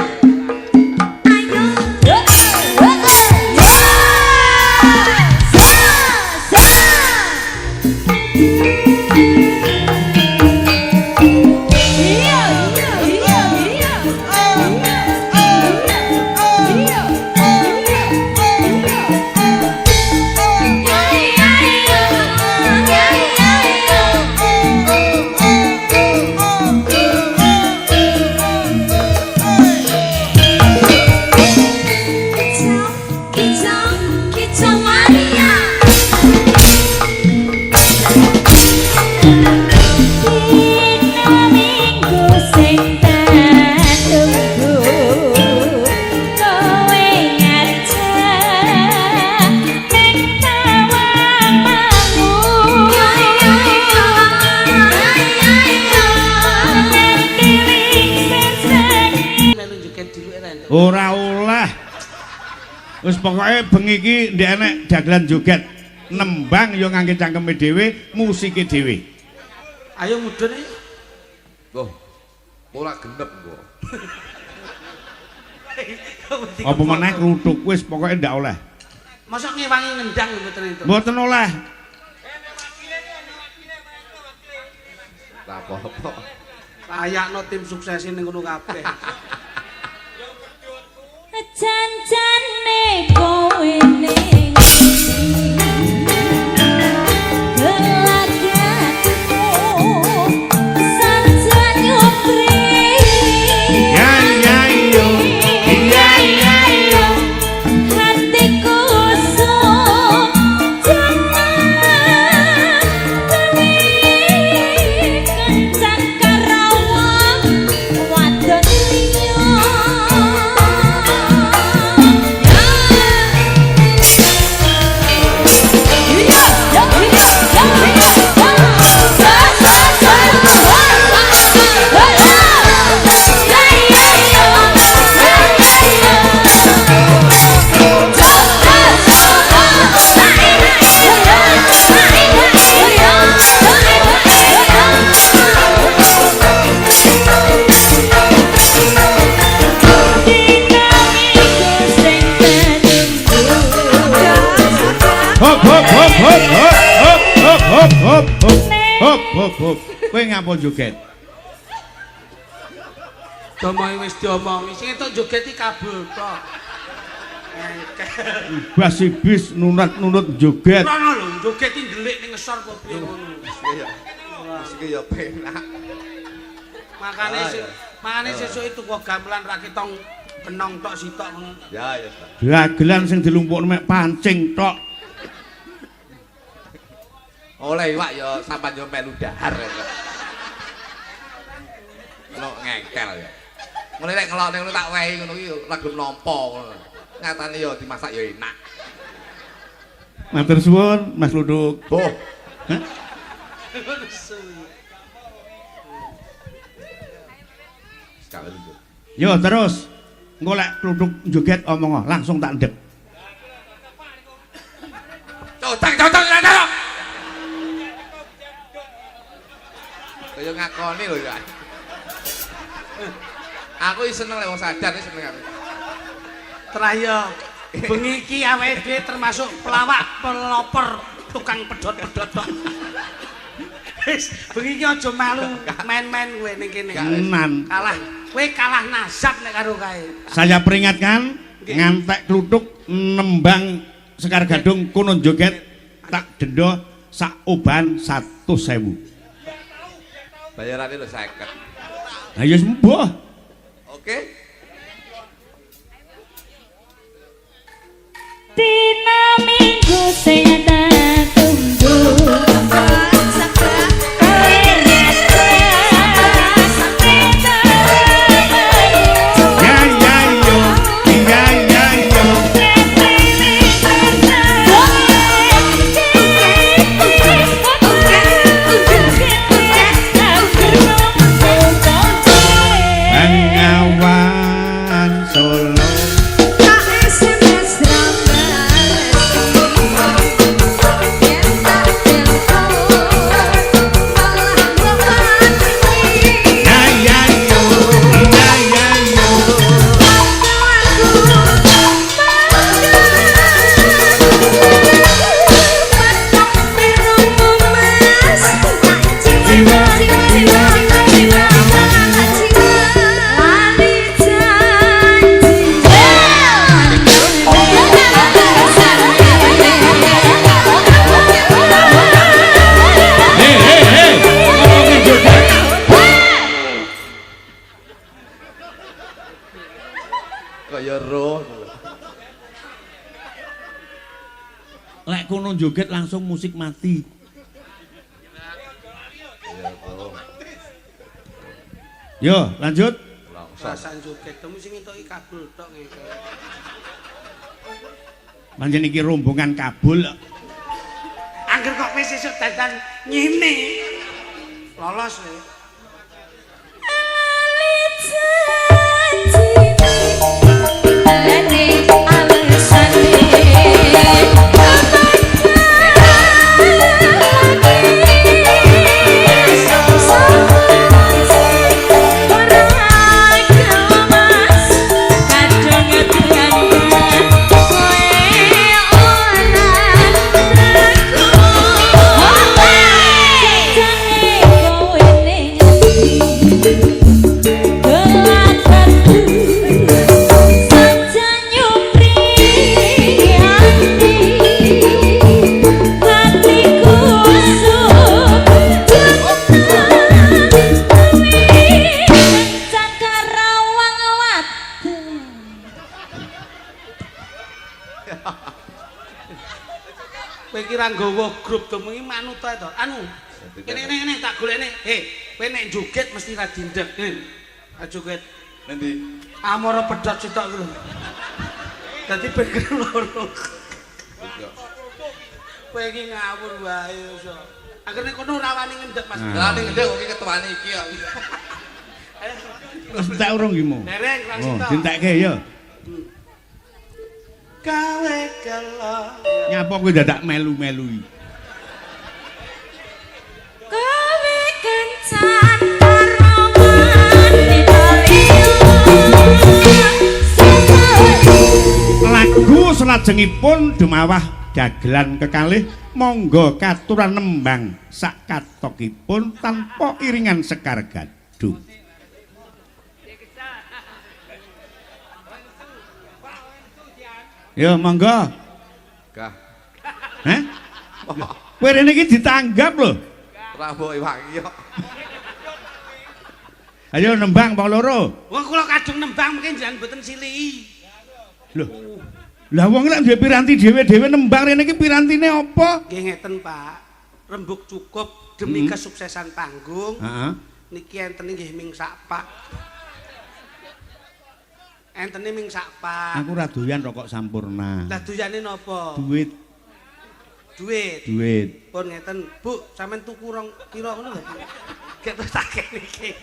Ayo. Iya. Ora oleh. Wis pokoke bengi iki ndek enek dagelan joget. Nembang ya ngangge cangkeme dhewe, musike dhewe. Ayo mudhun iki. Loh. Ora genep kok. Apa meneh kluthuk wis pokoke ndak oleh. Mosok ngewangi ngendang mboten itu. Mboten oleh. Lah apa-apa. Kayakno tim sukses ning ngono kabeh. Janjane kowe ning hop. Kowe ngapa joget? Domoe wis diomongi, sing entuk joget iki kabul tok. Basi bis nunut joget. Ora lho, joget iki ndelik ning ngesor kok piye ngono. Musike ya penak. Makane sesuk itu kok gamelan ra ketong kenong tok sitok ngono. Ya. Dagelan sing dilumpukno mek pancing tok. Oleh iwak ya sampean yo melu dahar. Ono ngengkel ya. Mulai nek ngelok ning tak wehi ngono iki lagu nampa ngono. Ngatane ya dimasak ya enak. Matur suwun Mas Luduk. Boh. Yo terus. Engko lek Luduk joget omong langsung tak ndek. Cocok. Kaya ngakoni lho ya. Aku seneng lek wong sadar seneng aku. Trayo bengi iki awake dhewe termasuk pelawak, peloper, tukang pedhot-pedhot tok. Wis bengi iki aja malu main-main kowe ning kene. Tenan. Kowe kalah nasab nek karo kae. Saya peringatkan ngantek kluthuk nembang Sekar Gadung kono joget tak denda sak oban 100.000. Bayarane lho 50. Lah ya sembuh. Oke. Dina minggu sing tak tunggu. Lek kono joget langsung musik mati. Yo, lanjut. Rasan joget temu sing entuki kabul tok ngene. Pancen iki rombongan kabul. Angger kok wis sesuk dadan ngene. Lolos kowe. kira nggawa grup demengi manut ae to. Anu. Kene tak golekne. Kowe nek joget mesti ra dindek. Joget. Nanti. Amara pedhot sitok ku lho. Dadi bener loro. Kowe iki ngawur wae iso. Akhirnya kono rawani ngendek Mas. Rawani ngendek kok iki ketuane iki kok. Wis entek urung iki mo. Dereng langsung Oh, to. dintekke ya. Gawe kelo. Nyapa kowe dadak melu-melu iki? Kowe kencan karo Lagu selajengipun dumawah dagelan kekalih monggo katuran nembang sak katokipun tanpa iringan sekar gadung. Ya monggo. Gah. Hah? Kowe rene iki ditanggap lho. Rambuke wangi kok. Ayo nembang wong loro. Wong kula kadung nembang mungkin jangan mboten siliki. Lho. Lah wong nek duwe piranti dhewe-dhewe nembang rene iki pirantine apa? Nggih ngeten, Pak. Rembug cukup demi kesuksesan panggung. Heeh. Niki enten nggih ming sak pak. Entene ming sak pak. Aku ra doyan rokok sampurna. Lah doyane napa? Duit, Duit. duit. Pun ngeten, Bu, sampean tuku rong kira ngono lho. Gek terus tak niki.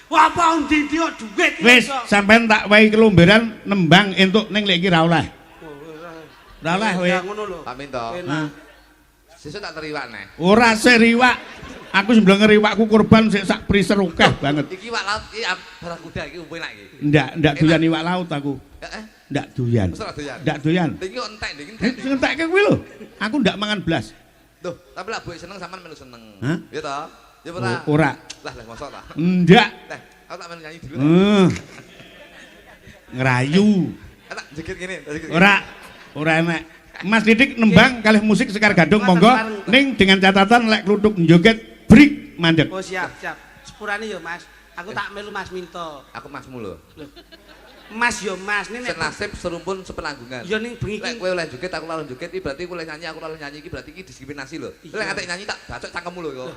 Wah, apa ndi-ndi kok duit iki Wis, iso. sampean tak wahi kelomberan nembang entuk ning lek iki ra oleh. Ra oleh kowe. Ya ngono lho. Tak minta. Enak. Sesuk tak teriwak neh. Ora seriwak. Aku sembleng ngeriwakku kurban sik sak priser akeh banget. Iki wak laut iki barang kuda iki enak iki. Ndak doyan iwak laut aku. Heeh. Ndak doyan. Mesti ora doyan. Ndak doyan. Iki kok entek iki. Sing entekke kuwi lho. Aku ndak mangan blas. Tuh, tapi lah buik seneng sampean melu seneng. Hah? Ya toh? Ya ora. Ora. Lah mosok ta. Ndak. Teh, aku tak melu nyanyi dulu. Ngerayu. Tak jekit ngene, jekit. Ora enak. Mas Didik nembang kalih musik sekar gadung monggo ning dengan catatan lek kluthuk njoget break mandek. Oh siap. Sepurane ya, Mas. Aku tak melu Mas Minto. Aku masmu lho. Loh. Mas yo Mas, ini nek Senasib serumpun sepenanggungan. yo ning bengi Lek iki. kowe oleh joget aku ora joget iki berarti kowe oleh nyanyi aku ora oleh nyanyi iki berarti iki diskriminasi lho. Kowe lek ngantek nyanyi tak bacok cangkemmu lho kok.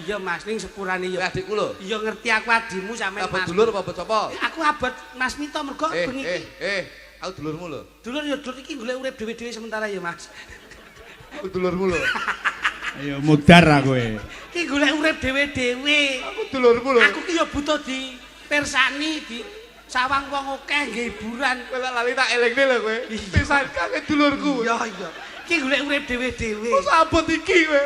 Iya Mas, ning sepurane yo. Kowe adikku lho. Iya ngerti aku adimu sampean Abot Mas. dulur apa abot sapa? Aku abot Mas Minto mergo bengi iki. Aku dulurmu lho. Dulur yo dulur iki golek urip dhewe-dhewe sementara ya Mas. Aku dulurmu lho. Ayo mudar aku kowe. Iki golek urip dhewe-dhewe. Aku dulurmu lho. Aku ki yo butuh di persani di sawang wong akeh nggih hiburan. Kowe lak lali tak elingne lho kowe. Pisan kake dulurku. Iya. Iki golek urip dhewe-dhewe. Wes abot iki kowe.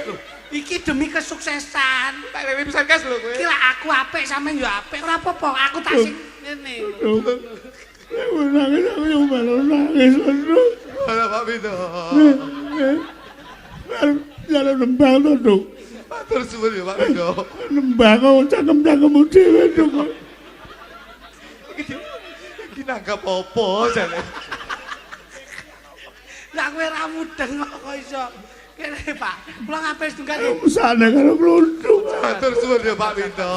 Iki demi kesuksesan. Tak elingne pisan kas lho kowe. Iki lak aku apik sampean yo apik. Ora apa-apa, aku tak sing ngene. Nangis aku yo malu nangis terus. Ala Pak Bito. Jalan nembang to, Duk. Matur suwun ya Pak Bito. Nembang kok cangkem-cangkemmu dhewe, Duk. Iki nanggap apa jane? Lah kowe ra mudeng kok iso. Kene Pak, kula ngapain setunggal. Mesane karo klunduk. Matur suwun ya Pak Bito.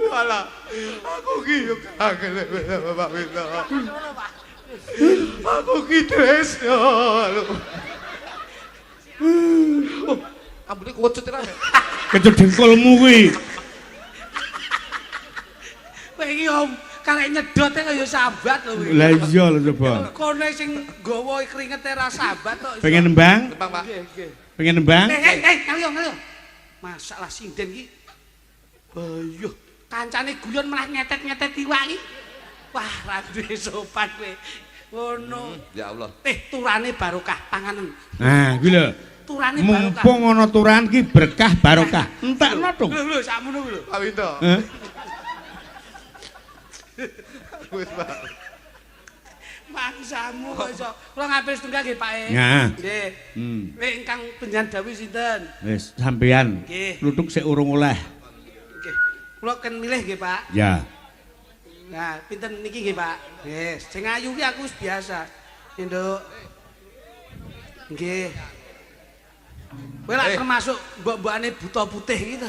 Ala aku ki yo kangen sama Pak Bito. Aku ki tresno. Oh, ambune kuwet ra. Kecut dengkulmu kuwi. Kowe iki om karek nyedote kaya sahabat lho kowe. Lah iya lho coba. Kono sing nggawa kringete ra sahabat kok. Pengen nembang? Tembang Pak. Nggih, nggih. Pengen nembang? Ngalio. Masalah sinden iki. Ayo, kancane guyon malah nyetet-nyetet iwak iki. Wah, ra duwe sopan kowe. Ngono. Ya Allah. Turane barokah panganen. Nah, kuwi lho. Turane barokah. Mumpung ana turan ki berkah barokah. Entekno to. Lho, sakmono kuwi lho. Pak Bito. Heh. Wis Pak. Mangsamu kok iso. Kula ngambil setunggal nggih, Pak. Nah. Nggih. Kowe ingkang penjan dawuh sinten? Wis sampean. Nggih. Kluthuk sik urung oleh. Nggih. Kula ken milih nggih, Pak. Ya. Nah, pinten niki nggih, Pak? Nggih, sing ayu ki aku wis biasa. Nggih, Nduk. Nggih. Kowe lak termasuk mbok-mbokane buta putih gitu.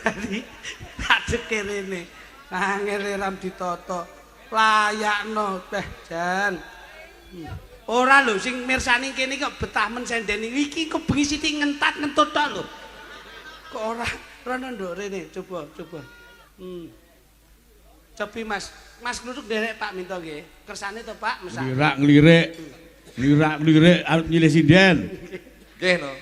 Dadi adek kene. Angel ram ditata. Layakno teh jan. Ora lho sing mirsani kene kok betah men sendeni iki kebengi sithik ngentat ngentut tok lho. Kok ora rono nduk rene coba. Cepi Mas. Mas nuruk derek Pak minta nggih. Kersane to Pak mesak. Lirak-lirik arep nyilih sinden. Nggih no.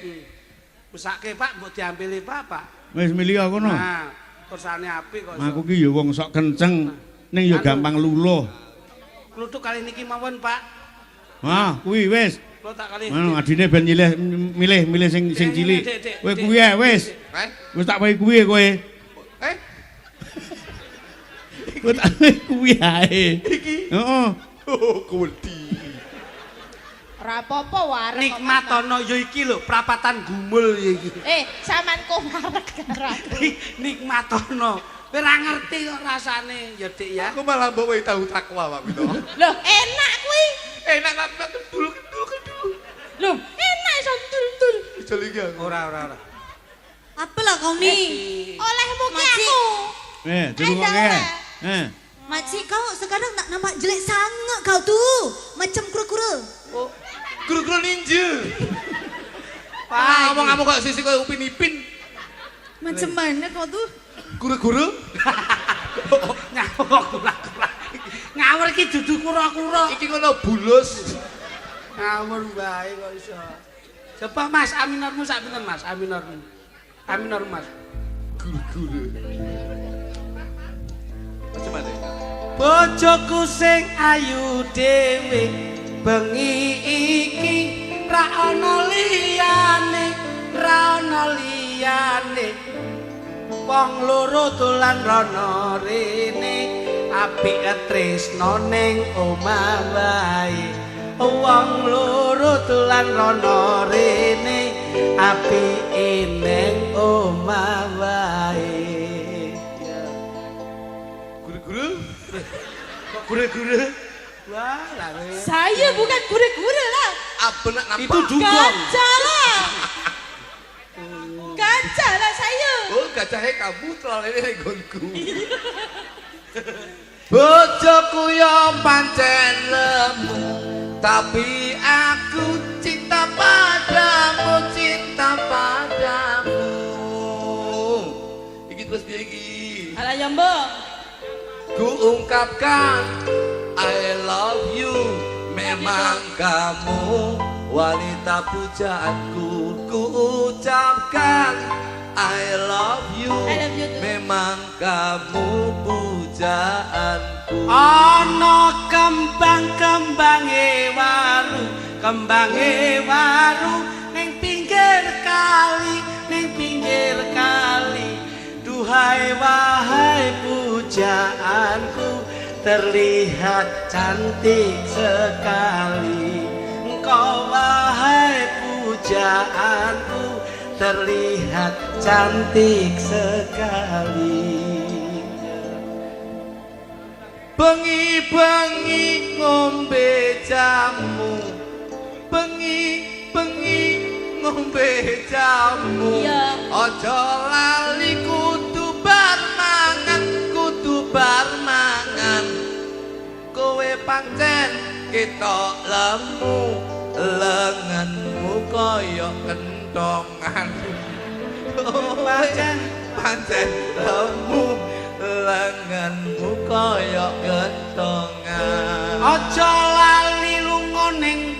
Mesake Pak mbok diambili Pak. Wis milih kono. Nah, kersane apik kok. Aku ki ya wong sok kenceng ning ya gampang luluh. Kluthuk kali niki mawon Pak. Hah, kuwi wis. Kula tak kali. Adine ben milih sing cilik. Kowe kuwi ae wis. Wis tak wae kuwi kowe. Kowe tak wae kuwi ae. Iki. Heeh. Oh, kuwedi. Ora apa-apa wareg. Nikmatono ya iki lho, prapatan gumul ya iki. Sampean kok wareg karo aku. Nikmatono. Kowe ora ngerti kok rasane ya Dik ya. Aku malah mbok wae tahu takwa Pak Pito. Loh, enak kuwi. Enak kan kedul. Loh, enak iso dul-dul. Ijol iki aku. Ora. Apa lah kau ni? Olehmu ki Makcik. aku. Dirungokke. Makcik kau sekarang nak nampak jelek sangat kau tuh. Macam kura-kura. Oh, guru-guru ninja. Pak, Ngomong kamu kok sisi kok Upin Ipin. Macam mana kau tuh? Guru-guru? ngawur kura-kura. Ngawur iki dudu kura-kura. Iki ngono bulus. Ngawur bae kok iso. Coba Mas aminormu sak pinten Mas? Aminormu. Aminor Mas. Guru-guru. Macam mana? Bojoku sing ayu dhewe bengi iki ra ana liyane wong loro dolan rono rene apik tresno ning omah wae wong loro dolan rono rene apik ning omah wae. Guru-guru? Kok gure-gure? Wah, lare. Saya bukan gure-gure lah. Apa nak nampak? Itu dugong. Gajah lah. Gajah lah saya. Oh, gajahnya kamu terlalu ini gonku. Bojoku yo pancen lemu, tapi aku cinta padamu. Iki terus piye iki? Alah ya mbok. Ku ungkapkan I love you. Memang kamu wanita pujaanku. Ku ucapkan I love you. I love you too. Memang kamu pujaanku. Ana kembang-kembange waru ning pinggir kali duhai wahai pujaanku terlihat cantik sekali engkau wahai pujaanku terlihat cantik sekali. Bengi-bengi ngombe jamu, bengi-bengi ngombe jamu. Iya. Aja lali kudu bar mangan. Kowe pancen ketok lemu, lenganmu kaya kentongan. Pancen lemu, lenganmu kaya kentongan. Aja lali lunga ning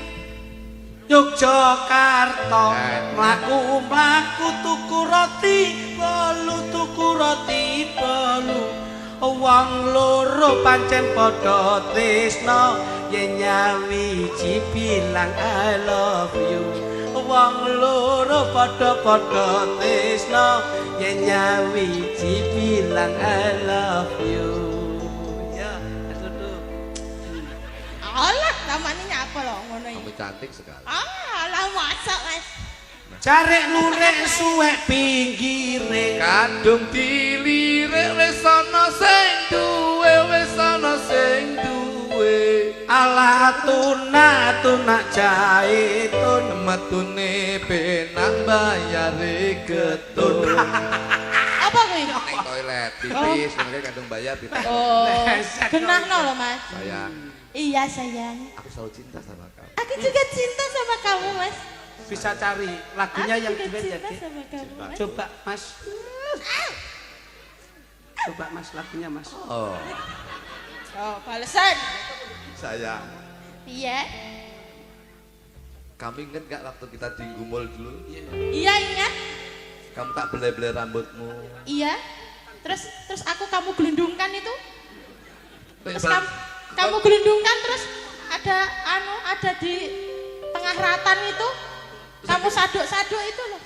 Yogyakarta, mlaku-mlaku tuku roti bolu. Wong loro pancen padha tresna, yen nyawiji bilang I love you. Wong loro padha tresna, yen nyawiji bilang I love you. Ya, aduh. Alah, namanya nyapa loh ngono iki. Kamu cantik sekali. Alah masak Mas. Carek lurek suwek pinggire Kadung dilirik wis ana sing duwe, alah tunak jaitun metune penak bayare getun. Apa kuwi? Ning toilet toilet pipis makanya kandung bayar di toilet. Oh, genahno loh Mas. Sayang, Iya sayang. aku selalu cinta sama kamu. Aku juga cinta sama kamu Mas. Bisa cari lagunya Aku yang juga duet ya, cinta Dek? sama kamu Mas. Coba, Mas. Coba, Mas, lagunya, Mas. Oh, Oh, balesan. sayang. Iya. Kamu inget gak waktu kita di Gumul dulu? Iya ingat. Kamu tak belai-belai rambutmu. Iya. Terus kamu gelundungkan itu. Terus Bal- kamu gelundungkan terus ada di tengah ratan itu. Kamu saduk-saduk itu loh.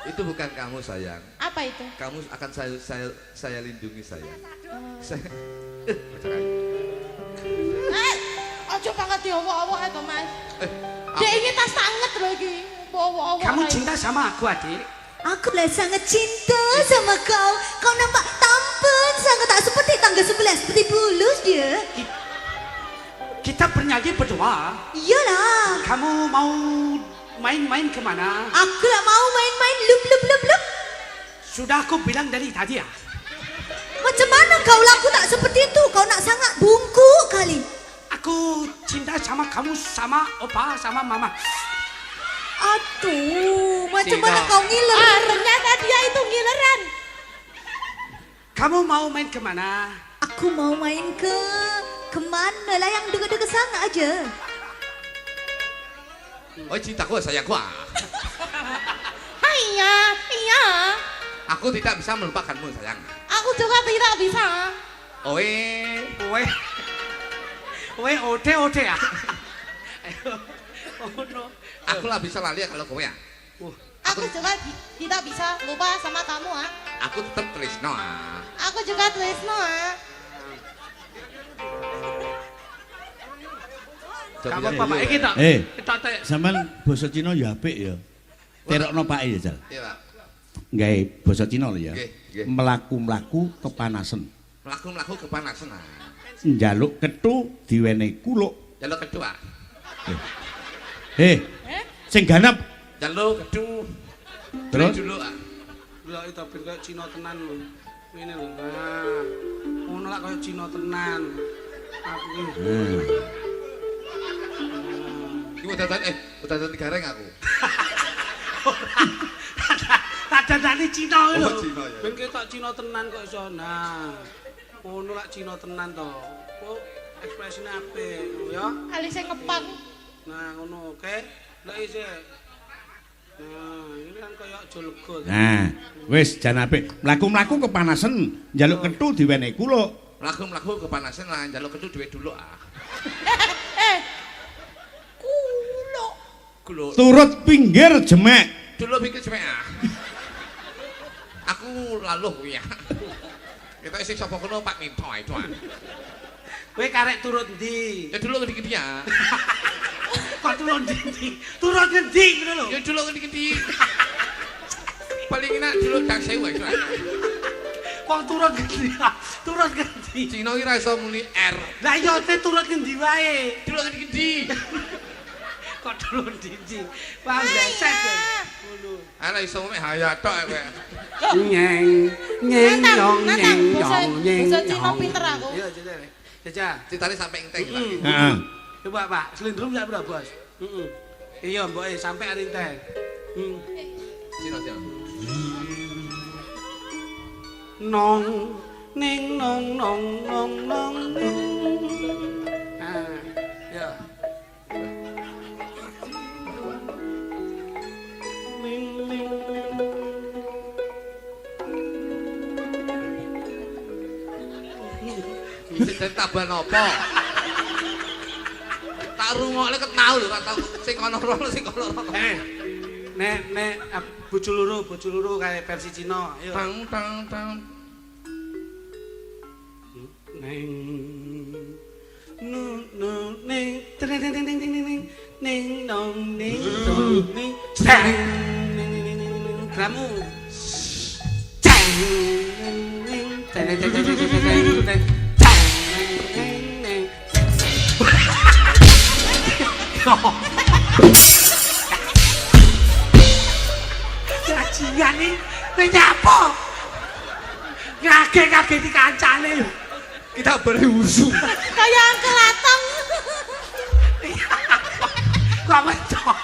Itu bukan kamu sayang. Apa itu? Kamu akan saya lindungi sayang. Saya, Ojo banget diowok-owok itu Mas. aku- Dek ini tas tanget loh iki. Bawa-bawa. Kamu cinta sama aku, Adik? Aku lah sangat cinta sama kau. Kau nampak tampan sangat tak seperti tangga sebelah, seperti bulus dia. Kita bernyanyi berdua. Iyalah. Kamu mau main-main kemana? Aku lah mau main-main lup. Sudah aku bilang dari tadi ya. Macam mana kau laku tak seperti itu? Kau nak sangat bungkuk kali. Aku cinta sama kamu, sama opa, sama mama. Aduh, macam Cinta. mana kau ngiler? Ternyata dia itu ngileran. Kamu mau main kemana? Aku mau main kemana lah yang dekat-dekat sana aja. oh cintaku sayangku. Iya. Aku tidak bisa melupakanmu sayang. Aku juga tidak bisa. Oe, Oe, ode ya. Oh no. aku lah bisa lali kalau kowe ya. Aku juga tidak bisa lupa sama kamu ah. Aku tetap tresno. Aku juga tresno ah. Kamu apa Pak? Iki tok. Eh. Tok tok. Sampeyan basa Cina ya apik ya. Terokno pake ya, Jal. Iya Pak. Gawe basa Cina lho ya. Nggih, nggih. Melaku-melaku kepanasan. Melaku-melaku kepanasan. Njaluk kethu diwenehi kuluk. Jaluk kedua. Heh, sing ganep Jaluk kedua. terus dulu ah. Lah itu ben kayak Cina tenan lho. Ngene lho. Nah. Ngono lah kayak Cina tenan. Aku iki. Iki udah gareng aku. Tak dadani Cina lho. Oh, Cina, ya. Ben ketok Cina tenan kok iso. Nah. Ngono lah Cina tenan to. Kok ekspresine apik ya. Alise ngepang. Nah, ngono oke. Lek isih. Nah, ini kan kayak aja lega. nah, wis jan apik. Mlaku-mlaku kepanasan, njaluk kethu diwenehi kuluk. Melaku-melaku kepanasan lah jaluk kedua duit dulu ah. Kulo. Turut pinggir jemek. Dulu pikir cuma ah. Aku laluh ya. Kita isi sapa kono Pak Minto itu ah. Kowe karek turut ndi? Ya dulu gede dia. Kok turut ndi? Turut ngendi ngono lho. Ya dulu gede. Paling enak dulu dak sewa itu. Kok turut ngendi? Turut ngendi? Cina iki ra iso muni R. Lah iya te turut ngendi wae? Dulu gede. Kok turut ndi? Wah, beset ya. Ngono. Ana iso muni hayat tok kowe. Nyeng nyeng nyong nyeng Basa nyong nyeng. Cina pinter aku. Iya, Jaja. Jaja. Citane sampai enteng lagi. Heeh. Coba Pak, selindrum ya berapa bos? Iya mbok sampai hari teh. Cina. Nong ning nong nong nong nong ning. Ah, ya. Ning ning. Sing tambah napa? Tak rungokne ket mau lho kata sing ana rono sing ana rono. Nek bojo loro kayak versi Cina. Ayo. Tang. Neng no neng ting ting ting ting ting ting neng nong neng nong neng ceng neng kamu ceng neng ceng ceng ceng ceng ceng ceng ceng neng Cacingan nih, nyapa? Kaget-kaget di kancane. Kita beri usu. Kayak Uncle Atong. Kok mencok.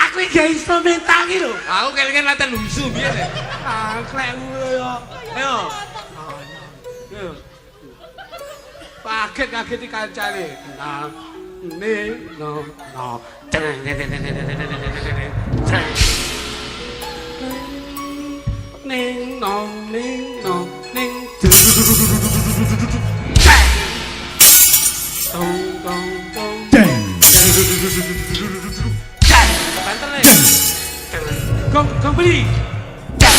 Aku iki instrumental iki lho. Aku kelingan latihan usu biyen. Klek yo. Ayo. Kaget-kaget di kancane. No. Ning nong ning nong ning dong dong dong Deng. banter le gong beli Jang.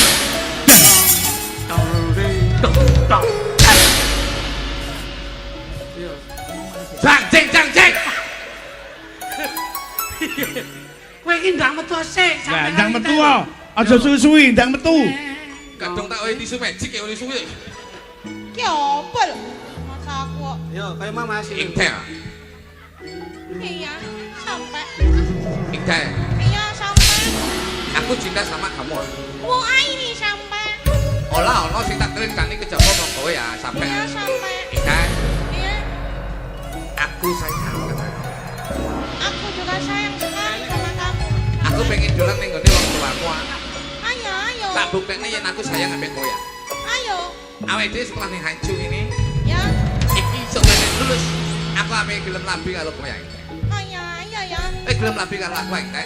kowe iki ndang metu sik Lah ndang metu kok. Aja suwi-suwi ndang metu. Kadung tak wae tisu magic ya suwi. Ki apa lho? Masa aku kok. yo kaya mama sih Ingtel. Iya, sampai. Ingtel. Iya, sampai. Aku cinta sama kamu. Wong ini sampai. Olah ono sing tak kelikani kejaba mong kowe ya sampe. Iya, sampai. Ingtel. Iya, Aku sayang sama kamu. aku juga sayang sekali sama kamu. Aku pengen dolan ning gone wong tuaku. Ayo. Tak buktekne yen aku sayang ambek kowe ya. Ayo. Awake dhewe sekolah ning Hancu ini. Ya. Iki sok ben lulus. Aku ambek gelem labi karo kowe ya. Ayo ya. Gelem labi karo aku Ingtel.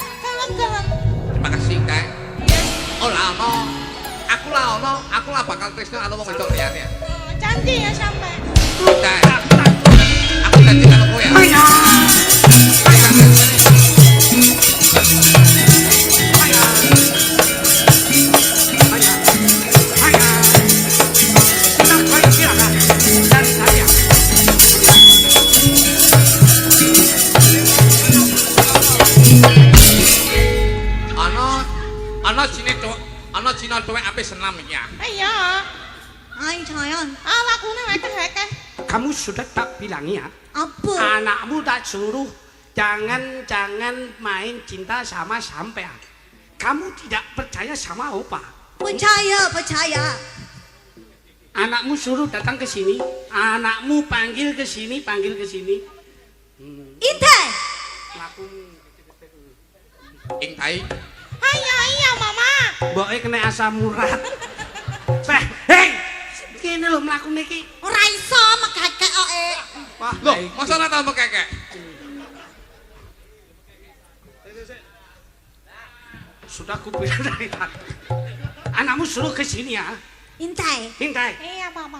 Gelem. Terima kasih Ingtel. Iya. Ora ono. Aku lah bakal tresno karo wong wedok liyane. Janji ya sampai. Ingtel. Aku janji karo kowe ya. Ana Cina tuwek ape senam iki ya. Iya. Ay, sayang. Awakune wekeh-wekeh. kamu sudah tak bilang ya Apa? anakmu tak suruh jangan main cinta sama sampean. Kamu tidak percaya sama opa. Percaya. Anakmu suruh datang ke sini, anakmu panggil ke sini. Intai. Ingtai. Iya, Mama. Mboke kena asam urat. Hei, kene lho mlakune iki. Ora iso mekekek kok. Wah, Loh, masa ora tau mekekek? sudah kubilang dari tadi. Anakmu suruh ke sini ya. Intai. Iya, Mama.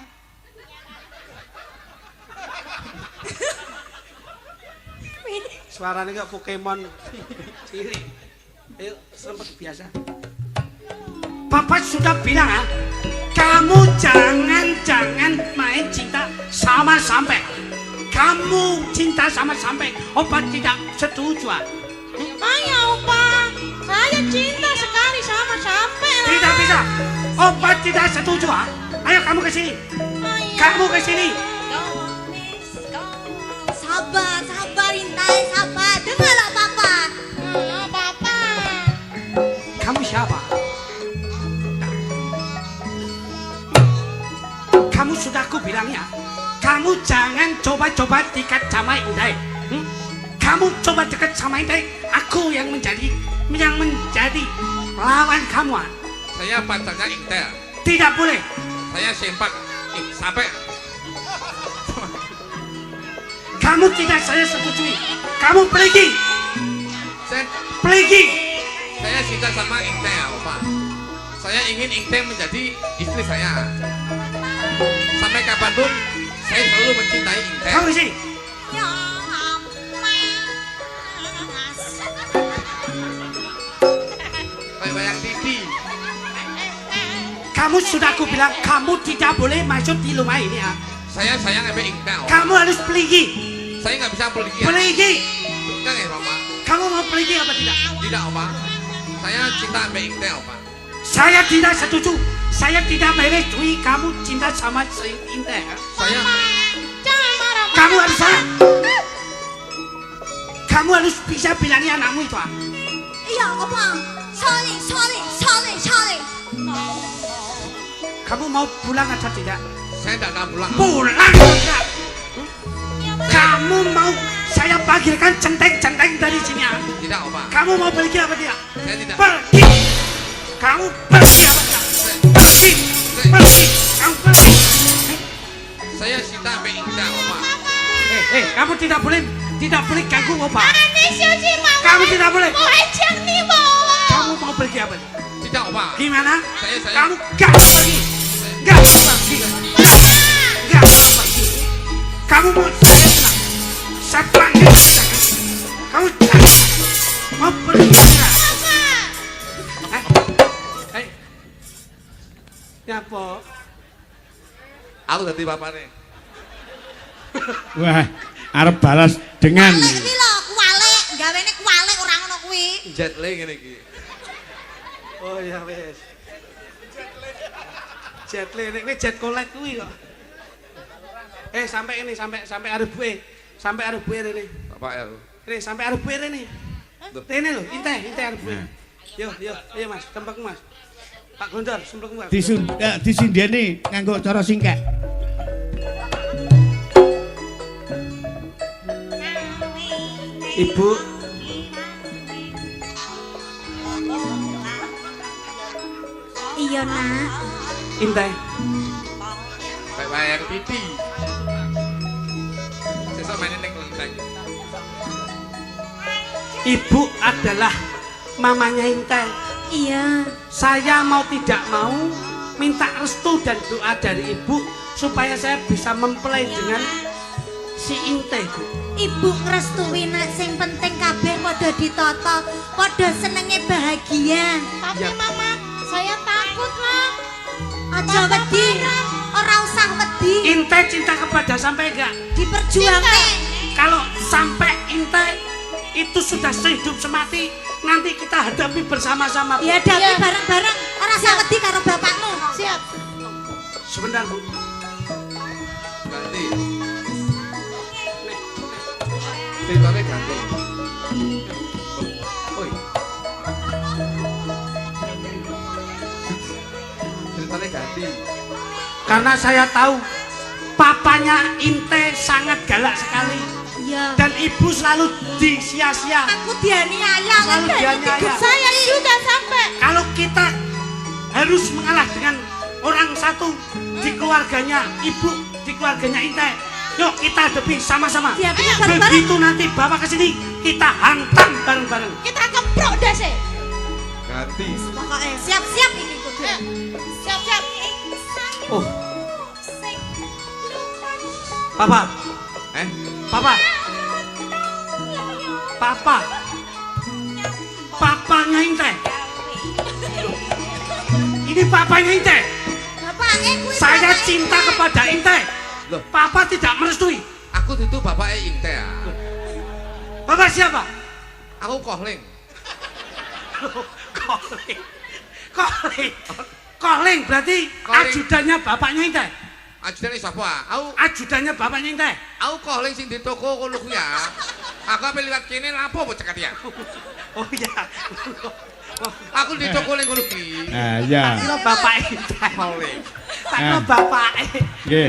Suaranya kayak Pokemon. Ciri. Ayo, sempet biasa. Papa sudah bilang ya, kamu jangan main cinta sama sampai. Kamu cinta sama sampai, opa tidak setuju. Ayo, Opa. Saya cinta sekali sama sampai lah. Tidak bisa, opa tidak setuju. Ayo kamu ke sini. Kamu ke sini. Sabar Intai, sabar. Dengarlah Papa. Papa. Kamu siapa? Kamu sudah aku bilang ya, kamu jangan coba-coba dekat sama Intai. Kamu coba dekat sama Intai, aku yang menjadi lawan kamu. Saya pacarnya Intel. Tidak boleh. Saya sempak sampai Kamu tidak saya setujui. Kamu pergi. saya cinta sama Intel, Pak. Saya ingin Intel menjadi istri saya. Sampai kapanpun saya selalu mencintai Intel. Kamu sini. Ya Kayak wayang TV. Kamu sudah aku bilang kamu tidak boleh masuk di rumah ini ya. Saya sayang sama Intel. Kamu harus pergi. Saya nggak bisa pergi. Ya. Pergi. Enggak ya, Pak. Kamu mau pergi apa tidak? Tidak, Pak. Saya cinta sama Intel, Pak. Saya tidak setuju. Saya tidak merestui kamu cinta sama Intel. Saya Jangan marah. Kamu harus salah. Kamu harus bisa bilangi anakmu itu. Iya, Opa. Sorry. Kamu mau pulang atau tidak? Saya tidak akan pulang. Pulang enggak? Kamu mau saya panggilkan centeng-centeng dari sini? Tidak, Opa. Kamu mau pergi apa tidak? Saya tidak. Pergi. Kamu pergi apa tidak? Pergi. Pergi. Kamu pergi. Saya Sita sampai Indah, Opa. Kamu tidak boleh ganggu Opa. Ane Susi mau. Kamu tidak boleh. Mau ejek nih mau. Kamu mau pergi apa? Tidak, Opa. Gimana? Saya. Kamu gak mau pergi. Gak mau pergi. Gak mau pergi. Kamu mau saya tenang. Saya panggil. Kamu mau pergi enggak? Nyapa? Aku tadi bapaknya. Wah, arep balas dengan Kualik kuwi lho, kualik, gawene kualik ora ngono kuwi. Jet lag ngene iki. Oh ya wes. Jet lag kuwi jet kolek kuwi kok. Sampai ini sampai arep buwe. Sampai arep buwe rene. Bapak ya. Rene sampai arep buwe rene. Rene lho, inte arep buwe. Yo, ayo Mas, tembak Mas. Pak Gondor, sembek Mas. disindeni nganggo cara singkek. Ibu, Iya, Nak. Intai. Kayak bayar pipi. Sesuk mainin ning kelenteng. Ibu adalah mamanya Intai. Iya. Saya mau tidak mau minta restu dan doa dari ibu supaya saya bisa mempelai dengan si Intai. Ibu ngrestui nak sing penting kabeh padha ditata, padha senenge bahagia. Tapi Ya. Mama, saya takut, Mang. Aja wedi, ora usah wedi. Intai cinta kepada sampai enggak? Diperjuangke. Kalau sampai Intai itu sudah sehidup semati, nanti kita hadapi bersama-sama. Ya hadapi Iya. bareng-bareng, ora usah wedi karo bapakmu. Siap. Sebentar Bu. Ganti. Ceritanya ganti. Oi. Ceritanya ganti. Karena saya tahu papanya Intai sangat galak sekali Iya. dan ibu selalu disia-sia. Aku dianiaya Selalu dianiaya. Saya juga sampai. Kalau kita harus mengalah dengan orang satu di keluarganya ibu, di keluarganya Intai, yuk kita hadapi sama-sama. Siap, ayo bareng-bareng. Begitu nanti bapak kesini, kita hantam bareng-bareng. Kita keprok deh. Ganti. Pokoknya siap-siap iki kudu. Siap. Oh, papa, papanya Intai. Ini papanya Intai. Bapake kuwi. Saya bapake cinta Intai. kepada Intai. Loh. Papa tidak merestui. Aku itu bapaknya Inte ya. Bapak siapa? Aku kohling. Kohling berarti Kohling. ajudannya bapaknya Intai. Ajudannya siapa? Ajudannya bapaknya Intai. Aku kohling sing di toko kono kuwi ya. Aku apa liwat kene lapo mbok cekat ya. Oh iya. Aku di toko ning kono kuwi. Ah ya. Kira bapak Intai. Kohling. Tak kira bapak. Nggih.